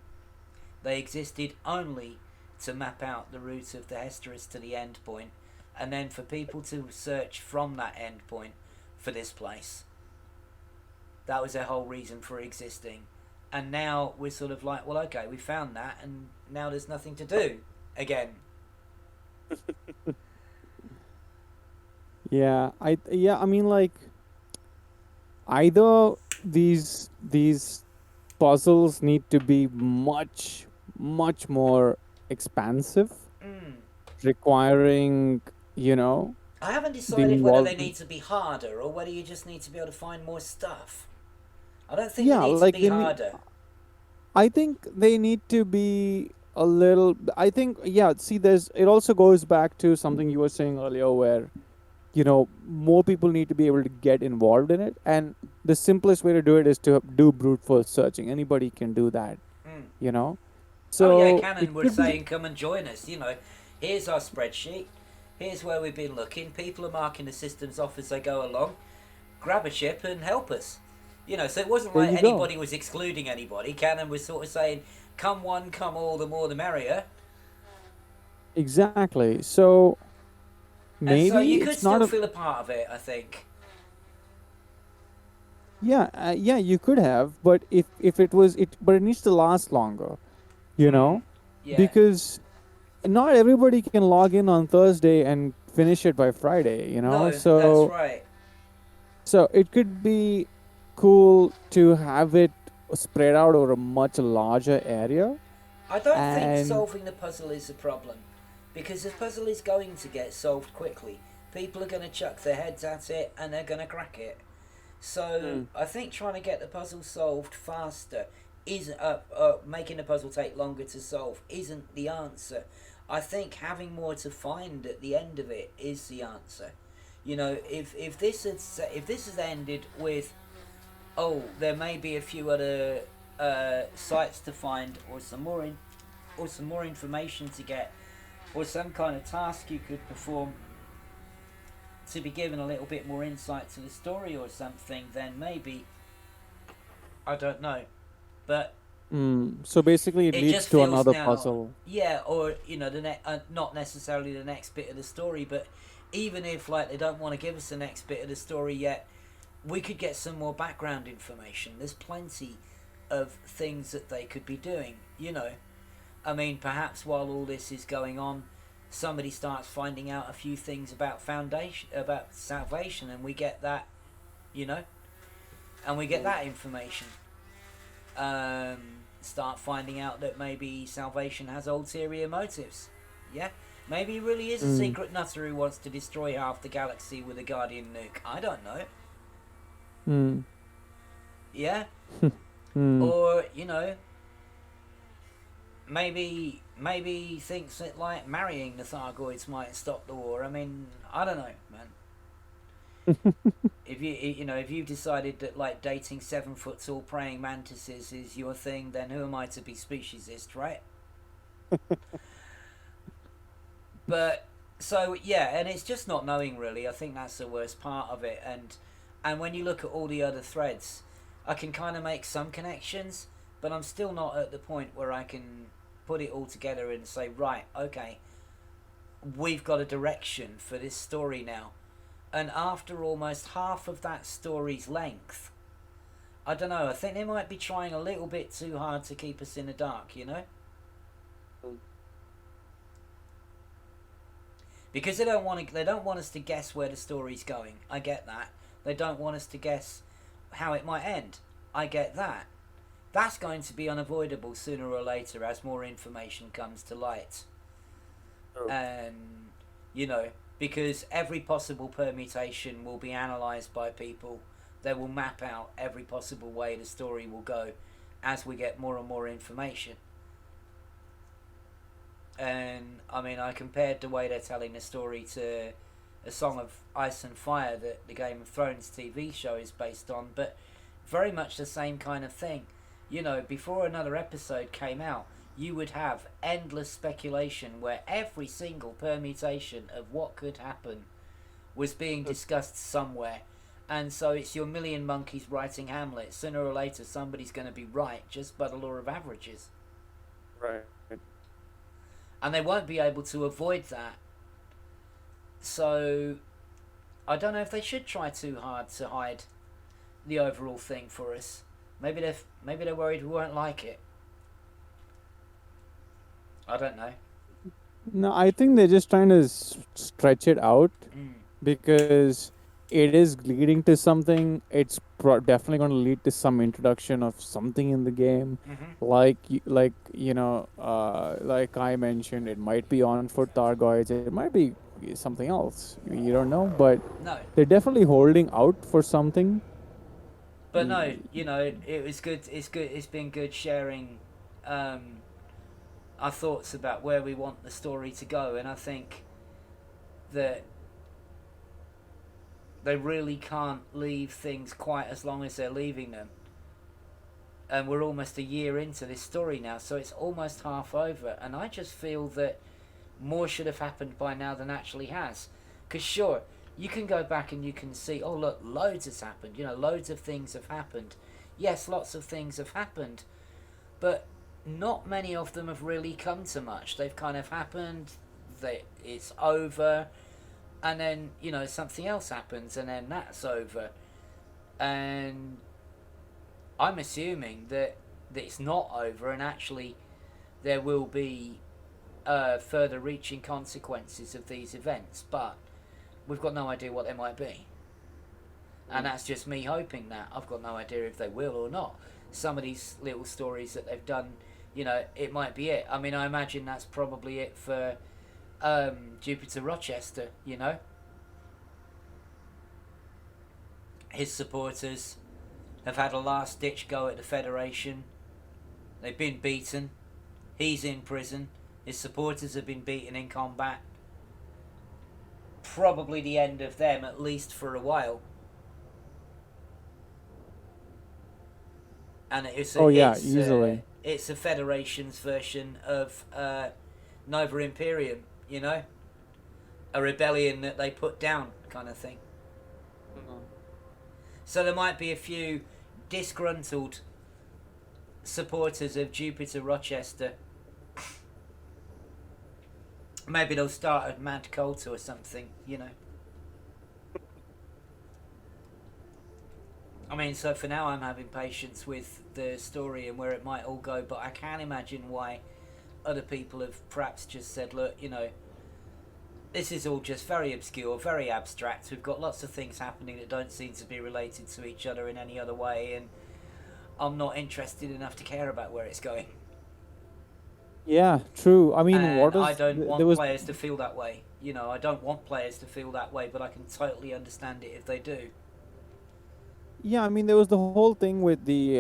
They existed only to map out the route of the Hesteris to the end point, and then for people to search from that end point for this place. That was their whole reason for existing. And now we're sort of like, well, okay, we found that, and now there's nothing to do again. I mean, like, either these puzzles need to be much more expansive, requiring, I haven't the decided whether they involvement. need to be harder or whether you just need to be able to find more stuff. I don't think Yeah, they need to like be harder. I think they need to be a little. I think, yeah. See, it also goes back to something you were saying earlier, where more people need to be able to get involved in it, and the simplest way to do it is to do brute force searching. Anybody can do that, Mm. you know. Oh yeah, So Canon it were could be saying, come and join us. Here's our spreadsheet. Here's where we've been looking. People are marking the systems off as they go along. Grab a chip and help us. So it wasn't there like you go. anybody was excluding anybody. Canon was sort of saying, come one, come all, the more the merrier. Exactly. So And so maybe you could it's not still a. feel a part of it, I think. Yeah, you could have, but if it was it, but it needs to last longer, you know, Yeah. because not everybody can log in on Thursday and finish it by Friday, No, that's So right. it could be cool to have it spread out over a much larger area, I don't think and solving the puzzle is a problem, because the puzzle is going to get solved quickly. People are going to chuck their heads at it and they're going to crack it. So I think trying to get the puzzle solved faster isn't making the puzzle take longer to solve isn't the answer. I think having more to find at the end of it is the answer. If this has ended with, oh, there may be a few other sites to find, or some more information to get, or some kind of task you could perform to be given a little bit more insight to the story or something, then maybe, I don't know, but so basically it it leads just to feels another now, puzzle. yeah, or not necessarily the next bit of the story, but even if like they don't want to give us the next bit of the story yet, we could get some more background information. There's plenty of things that they could be doing. I mean, perhaps while all this is going on, somebody starts finding out a few things about salvation, and we get that, and we get that information. Start finding out that maybe salvation has ulterior motives. Yeah, maybe he really is a secret nutter who wants to destroy half the galaxy with a Guardian nuke. I don't know. Yeah, or maybe he thinks that like marrying the Thargoids might stop the war. I mean, I don't know, man. If you've decided that like dating 7 foot tall praying mantises is your thing, then who am I to be speciesist, right? But so yeah, and it's just not knowing really. I think that's the worst part of it. And when you look at all the other threads, I can kind of make some connections, but I'm still not at the point where I can put it all together and say, right, okay, we've got a direction for this story now. And after almost half of that story's length, I don't know, I think they might be trying a little bit too hard to keep us in the dark, Because they don't want us to guess where the story's going. I get that. They don't want us to guess how it might end. I get that. That's going to be unavoidable sooner or later as more information comes to light. And, because every possible permutation will be analysed by people. They will map out every possible way the story will go as we get more and more information. And, I mean, I compared the way they're telling the story to A Song of Ice and Fire that the Game of Thrones TV show is based on, but very much the same kind of thing. Before another episode came out, you would have endless speculation where every single permutation of what could happen was being discussed somewhere. And so it's your million monkeys writing Hamlet. Sooner or later, somebody's going to be right just by the law of averages. Right. And they won't be able to avoid that. So I don't know if they should try too hard to hide the overall thing for us. Maybe they're worried we won't like it. I don't know. No, I think they're just trying to stretch it out because it is leading to something. It's definitely going to lead to some introduction of something in the game, like like I mentioned, it might be on for Thargoids. It might be something else. You don't know, but No. they're definitely holding out for something. But no, it was good. It's good. It's been good sharing our thoughts about where we want the story to go, and I think that they really can't leave things quite as long as they're leaving them. And we're almost a year into this story now, so it's almost half over, and I just feel that more should have happened by now than actually has. Because sure, you can go back and you can see, oh look, loads has happened, loads of things have happened. Yes, lots of things have happened, but not many of them have really come to much. They've kind of happened, it's over, and then, something else happens, and then that's over. And I'm assuming that it's not over, and actually there will be further reaching consequences of these events, but we've got no idea what they might be. And that's just me hoping that. I've got no idea if they will or not. Some of these little stories that they've done, it might be it. I mean, I imagine that's probably it for Jupiter Rochester, His supporters have had a last-ditch go at the Federation. They've been beaten. He's in prison. His supporters have been beaten in combat. Probably the end of them, at least for a while. And easily. It's a Federation's version of Nova Imperium, a rebellion that they put down, kind of thing. So there might be a few disgruntled supporters of Jupiter Rochester. Maybe they'll start a mad cult or something, I mean, so for now I'm having patience with the story and where it might all go, but I can imagine why other people have perhaps just said, look, this is all just very obscure, very abstract. We've got lots of things happening that don't seem to be related to each other in any other way, and I'm not interested enough to care about where it's going. Yeah, true. I mean, I don't want players to feel that way. I don't want players to feel that way, but I can totally understand it if they do. Yeah, I mean, there was the whole thing with the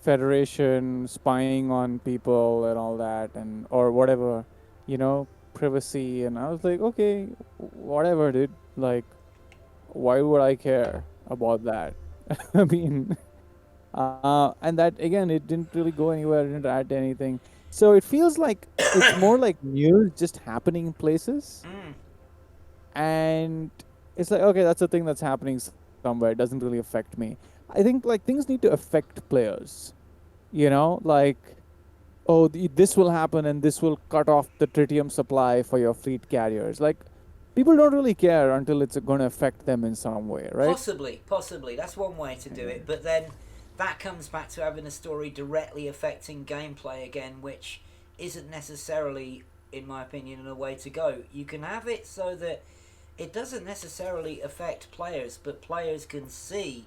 Federation spying on people and all that, and or whatever, privacy. And I was like, okay, whatever, dude. Like, why would I care about that? I mean, and that again, it didn't really go anywhere. It didn't add anything. So it feels like it's more like news just happening in places, and it's like, okay, that's a thing that's happening somewhere. It doesn't really affect me. I think like things need to affect players. Like, oh, this will happen and this will cut off the tritium supply for your fleet carriers. Like, people don't really care until it's going to affect them in some way, right? Possibly. That's one way to do it. But then that comes back to having a story directly affecting gameplay again, which isn't necessarily, in my opinion, a way to go. You can have it so that it doesn't necessarily affect players, but players can see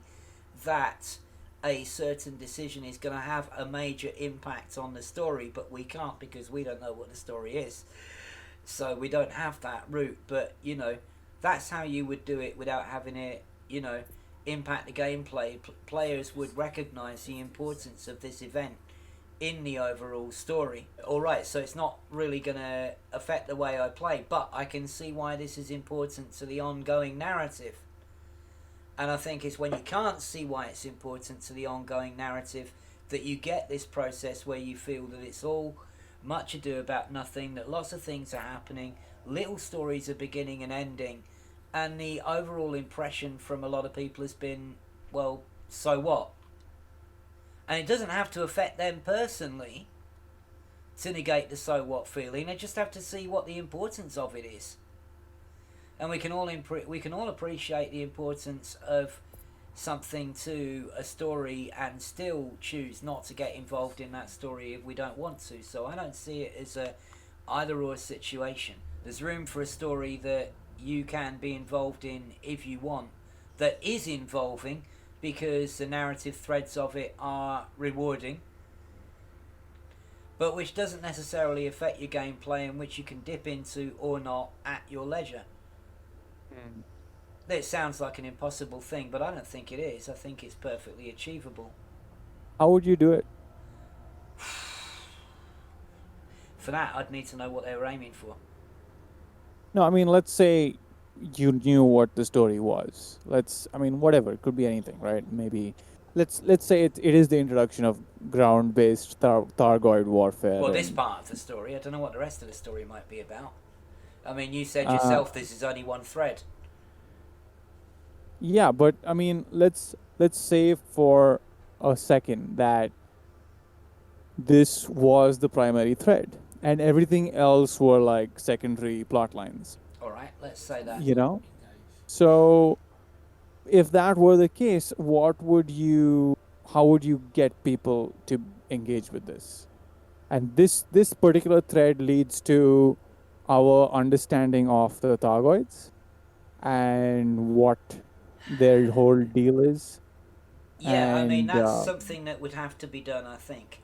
that a certain decision is going to have a major impact on the story, but we can't because we don't know what the story is. So we don't have that route, but, that's how you would do it without having it, impact the gameplay. Players would recognise the importance of this event in the overall story. Alright, so it's not really going to affect the way I play, but I can see why this is important to the ongoing narrative. And I think it's when you can't see why it's important to the ongoing narrative that you get this process where you feel that it's all much ado about nothing, that lots of things are happening, little stories are beginning and ending, and the overall impression from a lot of people has been, well, so what? And it doesn't have to affect them personally to negate the so what feeling. They just have to see what the importance of it is. And we can all appreciate the importance of something to a story and still choose not to get involved in that story if we don't want to. So I don't see it as a either or situation. There's room for a story that you can be involved in if you want, that is involving because the narrative threads of it are rewarding, but which doesn't necessarily affect your gameplay and which you can dip into or not at your leisure. It sounds like an impossible thing, but I don't think it is. I think it's perfectly achievable. How would you do it? For that, I'd need to know what they were aiming for. No, I mean, let's say you knew what the story was. Whatever, it could be anything, right? Maybe let's say it is the introduction of ground-based Thargoid warfare. Well, this part of the story, I don't know what the rest of the story might be about. I mean, you said yourself this is only one thread. Yeah, but I mean, let's say for a second that this was the primary thread and everything else were like secondary plot lines. All right, let's say that. You know? So if that were the case, how would you get people to engage with this? And this particular thread leads to our understanding of the Thargoids and what their whole deal is. Yeah, I mean, And, that's something that would have to be done, I think.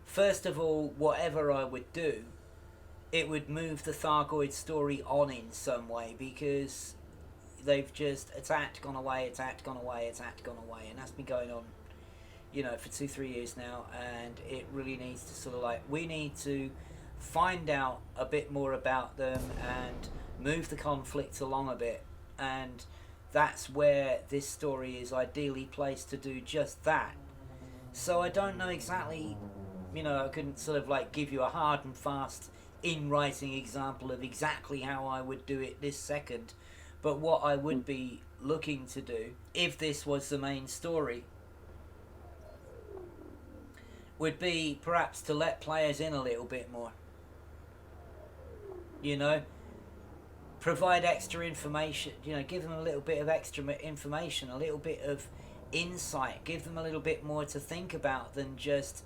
First of all, whatever I would do, it would move the Thargoid story on in some way, because they've just attacked, gone away, attacked, gone away, attacked, gone away, and that's been going on, for 2-3 years now, and it really needs to sort of we need to find out a bit more about them and move the conflict along a bit, and that's where this story is ideally placed to do just that. So I don't know exactly, I couldn't sort of give you a hard and fast in writing example of exactly how I would do it this second, but what I would be looking to do, if this was the main story, would be perhaps to let players in a little bit more. Provide extra information, give them a little bit of extra information, a little bit of insight, give them a little bit more to think about than just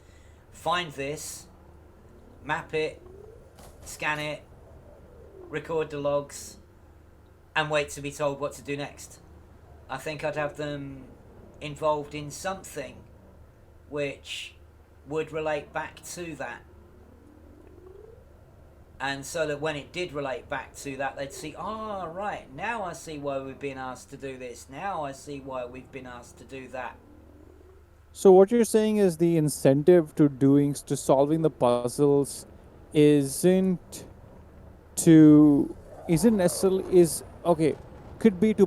find this, map it, scan it, record the logs, and wait to be told what to do next. I think I'd have them involved in something which would relate back to that. And so that when it did relate back to that, they'd see, right, now I see why we've been asked to do this. Now I see why we've been asked to do that. So what you're saying is the incentive to solving the puzzles isn't necessarily could be to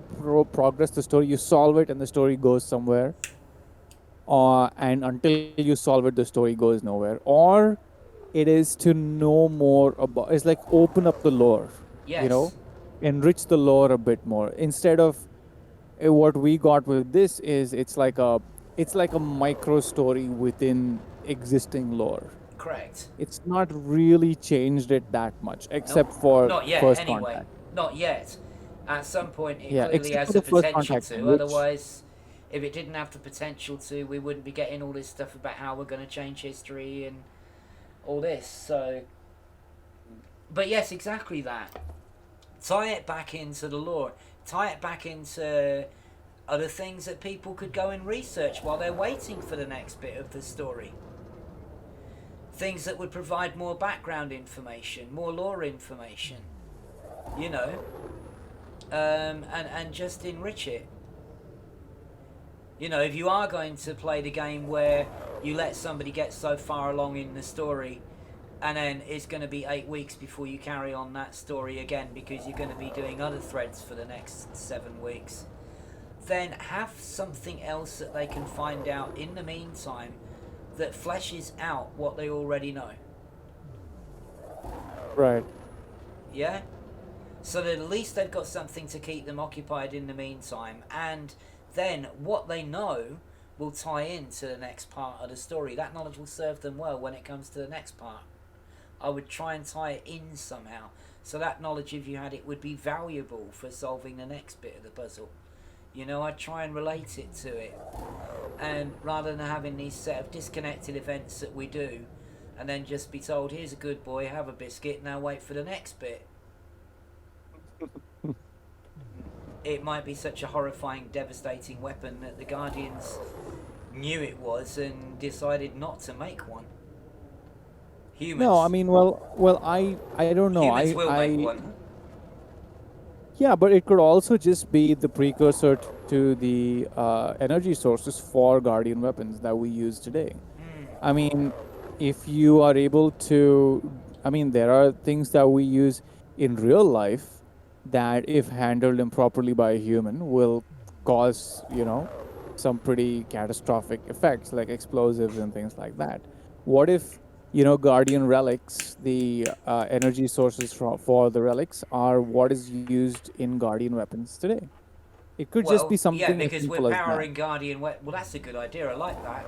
progress the story. You solve it and the story goes somewhere, and until you solve it, the story goes nowhere. Or it is to know more about. It's like open up the lore. Yes. Enrich the lore a bit more. Instead of what we got with this is it's like a micro story within existing lore. Correct. It's not really changed it that much, except for not yet, first anyway. contact. Not yet. At some point, it Yeah, clearly except has for the the first potential contact, to. which- Otherwise, if it didn't have the potential to, we wouldn't be getting all this stuff about how we're going to change history and all this. So, but yes, exactly that. Tie it back into the lore. Tie it back into other things that people could go and research while they're waiting for the next bit of the story. Things that would provide more background information, more lore information, and just enrich it. If you are going to play the game where you let somebody get so far along in the story and then it's going to be 8 weeks before you carry on that story again because you're going to be doing other threads for the next 7 weeks, then have something else that they can find out in the meantime that fleshes out what they already know. Right. Yeah? So that at least they've got something to keep them occupied in the meantime, and then what they know will tie into the next part of the story. That knowledge will serve them well when it comes to the next part. I would try and tie it in somehow. So that knowledge, if you had it, would be valuable for solving the next bit of the puzzle. You know, I'd try and relate it to it. And rather than having these set of disconnected events that we do, and then just be told, here's a good boy, have a biscuit, now wait for the next bit. It might be such a horrifying, devastating weapon that the Guardians knew it was and decided not to make one. Humans. No, I mean, well, I don't know. Humans will make one. Yeah, but it could also just be the precursor to the energy sources for Guardian weapons that we use today. I mean, if you are able to, I mean, there are things that we use in real life that, if handled improperly by a human, will cause, some pretty catastrophic effects like explosives and things like that. What if, Guardian relics, the energy sources for the relics are what is used in Guardian weapons today? It could just be something yeah, as because we're simple as powering that. Guardian Well, that's a good idea. I like that.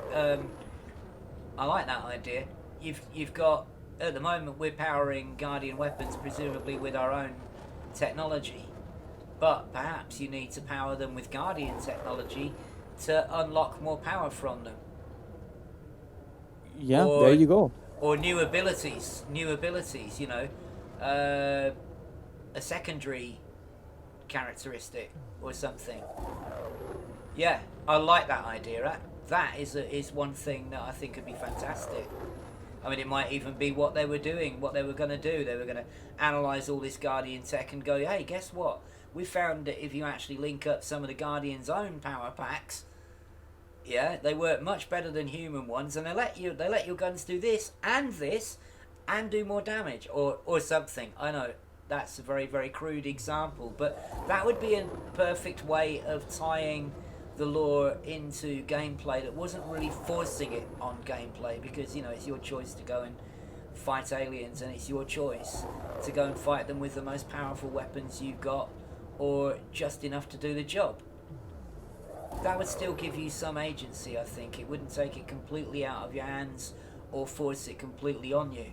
I like that idea. You've got, at the moment, we're powering Guardian weapons presumably with our own technology, but perhaps you need to power them with Guardian technology to unlock more power from them. Yeah, there you go. Or new abilities, a secondary characteristic or something. Yeah, I like that idea. That is one thing that I think would be fantastic. I mean, it might even be what they were doing, what they were going to do. They were going to analyse all this Guardian tech and go, hey, guess what? We found that if you actually link up some of the Guardian's own power packs, yeah, they work much better than human ones, and they let your guns do this and do more damage or something. I know that's a very, very crude example, but that would be a perfect way of tying the lore into gameplay that wasn't really forcing it on gameplay, because it's your choice to go and fight aliens, and it's your choice to go and fight them with the most powerful weapons you've got, or just enough to do the job. That would still give you some agency, I think. It wouldn't take it completely out of your hands or force it completely on you.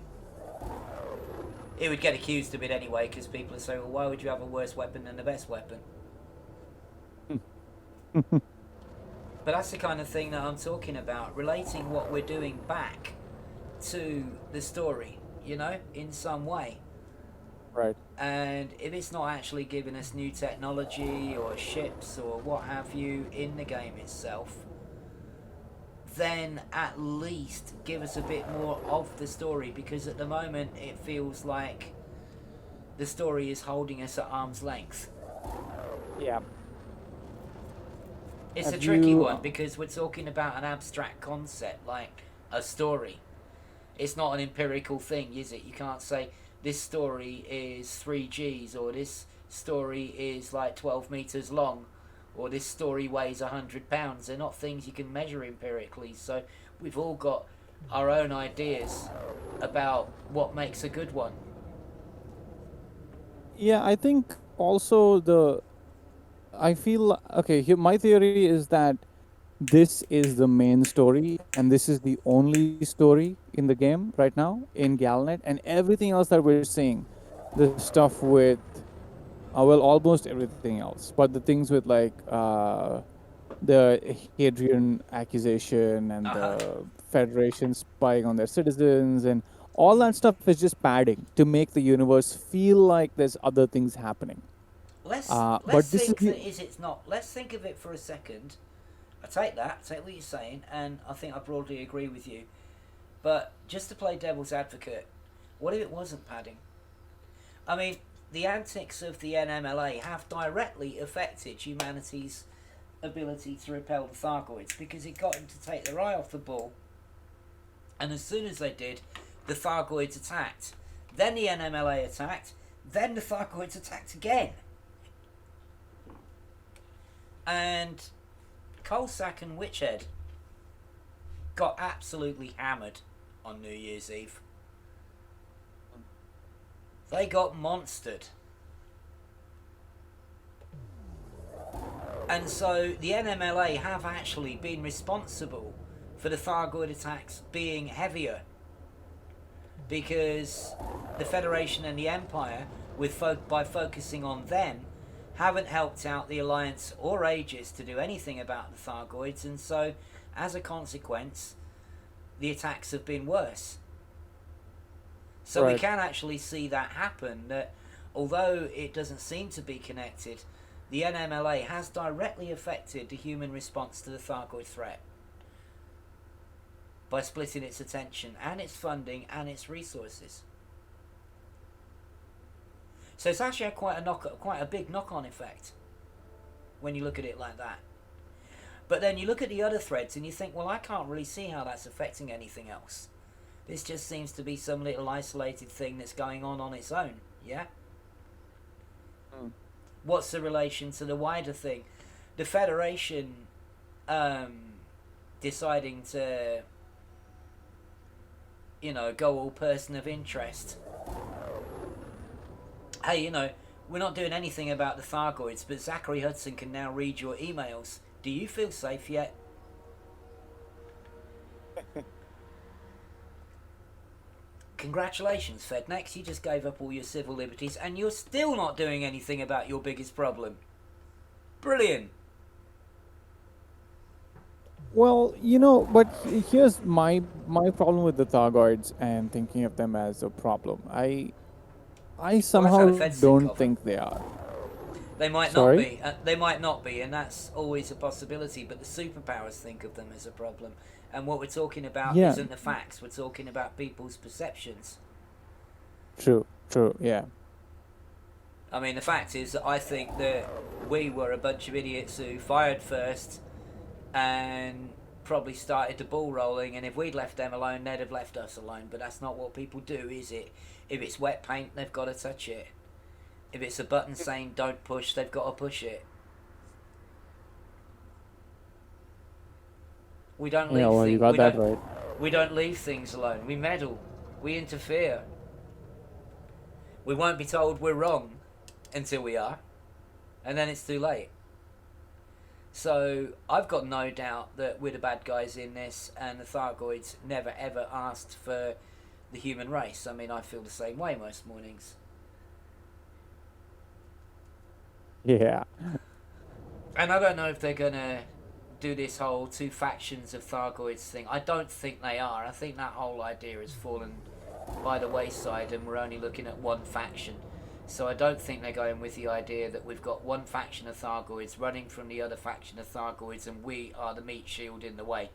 It would get accused of it anyway, because people would say, well, why would you have a worse weapon than the best weapon? But that's the kind of thing that I'm talking about, relating what we're doing back to the story, in some way. Right. And if it's not actually giving us new technology or ships or what have you in the game itself, then at least give us a bit more of the story, because at the moment it feels like the story is holding us at arm's length. Yeah. It's a tricky one, because we're talking about an abstract concept like a story. It's not an empirical thing, is it? You can't say this story is 3 Gs, or this story is like 12 meters long, or this story weighs 100 pounds. They're not things you can measure empirically, so we've all got our own ideas about what makes a good one. Yeah, I think also I feel, okay, here, my theory is that this is the main story, and this is the only story in the game right now in Galnet, and everything else that we're seeing, the stuff with, well, almost everything else, but the things with like the Hadrian accusation and the Federation spying on their citizens and all that stuff is just padding to make the universe feel like there's other things happening. Let's But this think is that it's not. Let's think of it for a second. I take what you're saying, and I think I broadly agree with you. But just to play devil's advocate, what if it wasn't padding? I mean, the antics of the NMLA have directly affected humanity's ability to repel the Thargoids, because it got them to take their eye off the ball, and as soon as they did, the Thargoids attacked. Then the NMLA attacked, then the Thargoids attacked again. And Coalsack and Witchhead got absolutely hammered on New Year's Eve. They got monstered. And so the NMLA have actually been responsible for the Thargoid attacks being heavier, because the Federation and the Empire, by focusing on them, haven't helped out the Alliance or Aegis to do anything about the Thargoids, and so as a consequence the attacks have been worse. So Right. we can actually see that happen, that although it doesn't seem to be connected, the NMLA has directly affected the human response to the Thargoid threat by splitting its attention and its funding and its resources. So it's actually had quite a big knock-on effect when you look at it like that. But then you look at the other threads and you think, well, I can't really see how that's affecting anything else. This just seems to be some little isolated thing that's going on its own, yeah? What's the relation to the wider thing? The Federation deciding to, go all person of interest. Hey, we're not doing anything about the Thargoids, but Zachary Hudson can now read your emails. Do you feel safe yet? Congratulations, FedNex. You just gave up all your civil liberties and you're still not doing anything about your biggest problem. Brilliant. Well, but here's my problem with the Thargoids and thinking of them as a problem. I somehow don't think they are. They might not be. They might not be, and that's always a possibility. But the superpowers think of them as a problem. And what we're talking about isn't the facts. We're talking about people's perceptions. True, yeah. I mean, the fact is that I think that we were a bunch of idiots who fired first and probably started the ball rolling, and if we'd left them alone, they'd have left us alone. But that's not what people do, is it? If it's wet paint, they've got to touch it. If it's a button saying don't push, they've got to push it. We don't leave things. You got that right. We don't leave things alone. We meddle. We interfere. We won't be told we're wrong until we are, and then it's too late. So I've got no doubt that we're the bad guys in this, and the Thargoids never ever asked for the human race. I mean, I feel the same way most mornings. Yeah. And I don't know if they're gonna do this whole two factions of Thargoids thing. I don't think they are. I think that whole idea has fallen by the wayside and we're only looking at one faction. So I don't think they're going with the idea that we've got one faction of Thargoids running from the other faction of Thargoids and we are the meat shield in the way.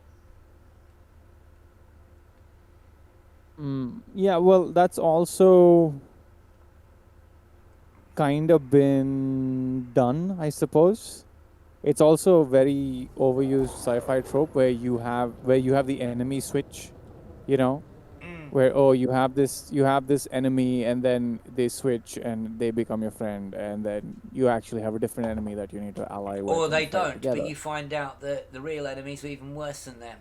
Yeah, well, that's also kind of been done, I suppose. It's also a very overused sci-fi trope where you have the enemy switch, where you have this enemy and then they switch and they become your friend, and then you actually have a different enemy that you need to ally with. Or they don't, together. but you find out that the real enemies are even worse than them.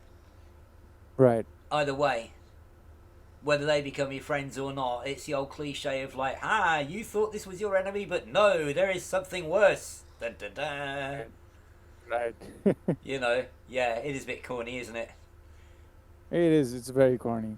Right. Either way, whether they become your friends or not, it's the old cliche of like, you thought this was your enemy, but no, there is something worse. Dun, dun, dun. Right. Yeah, it is a bit corny, isn't it? It is. It's very corny.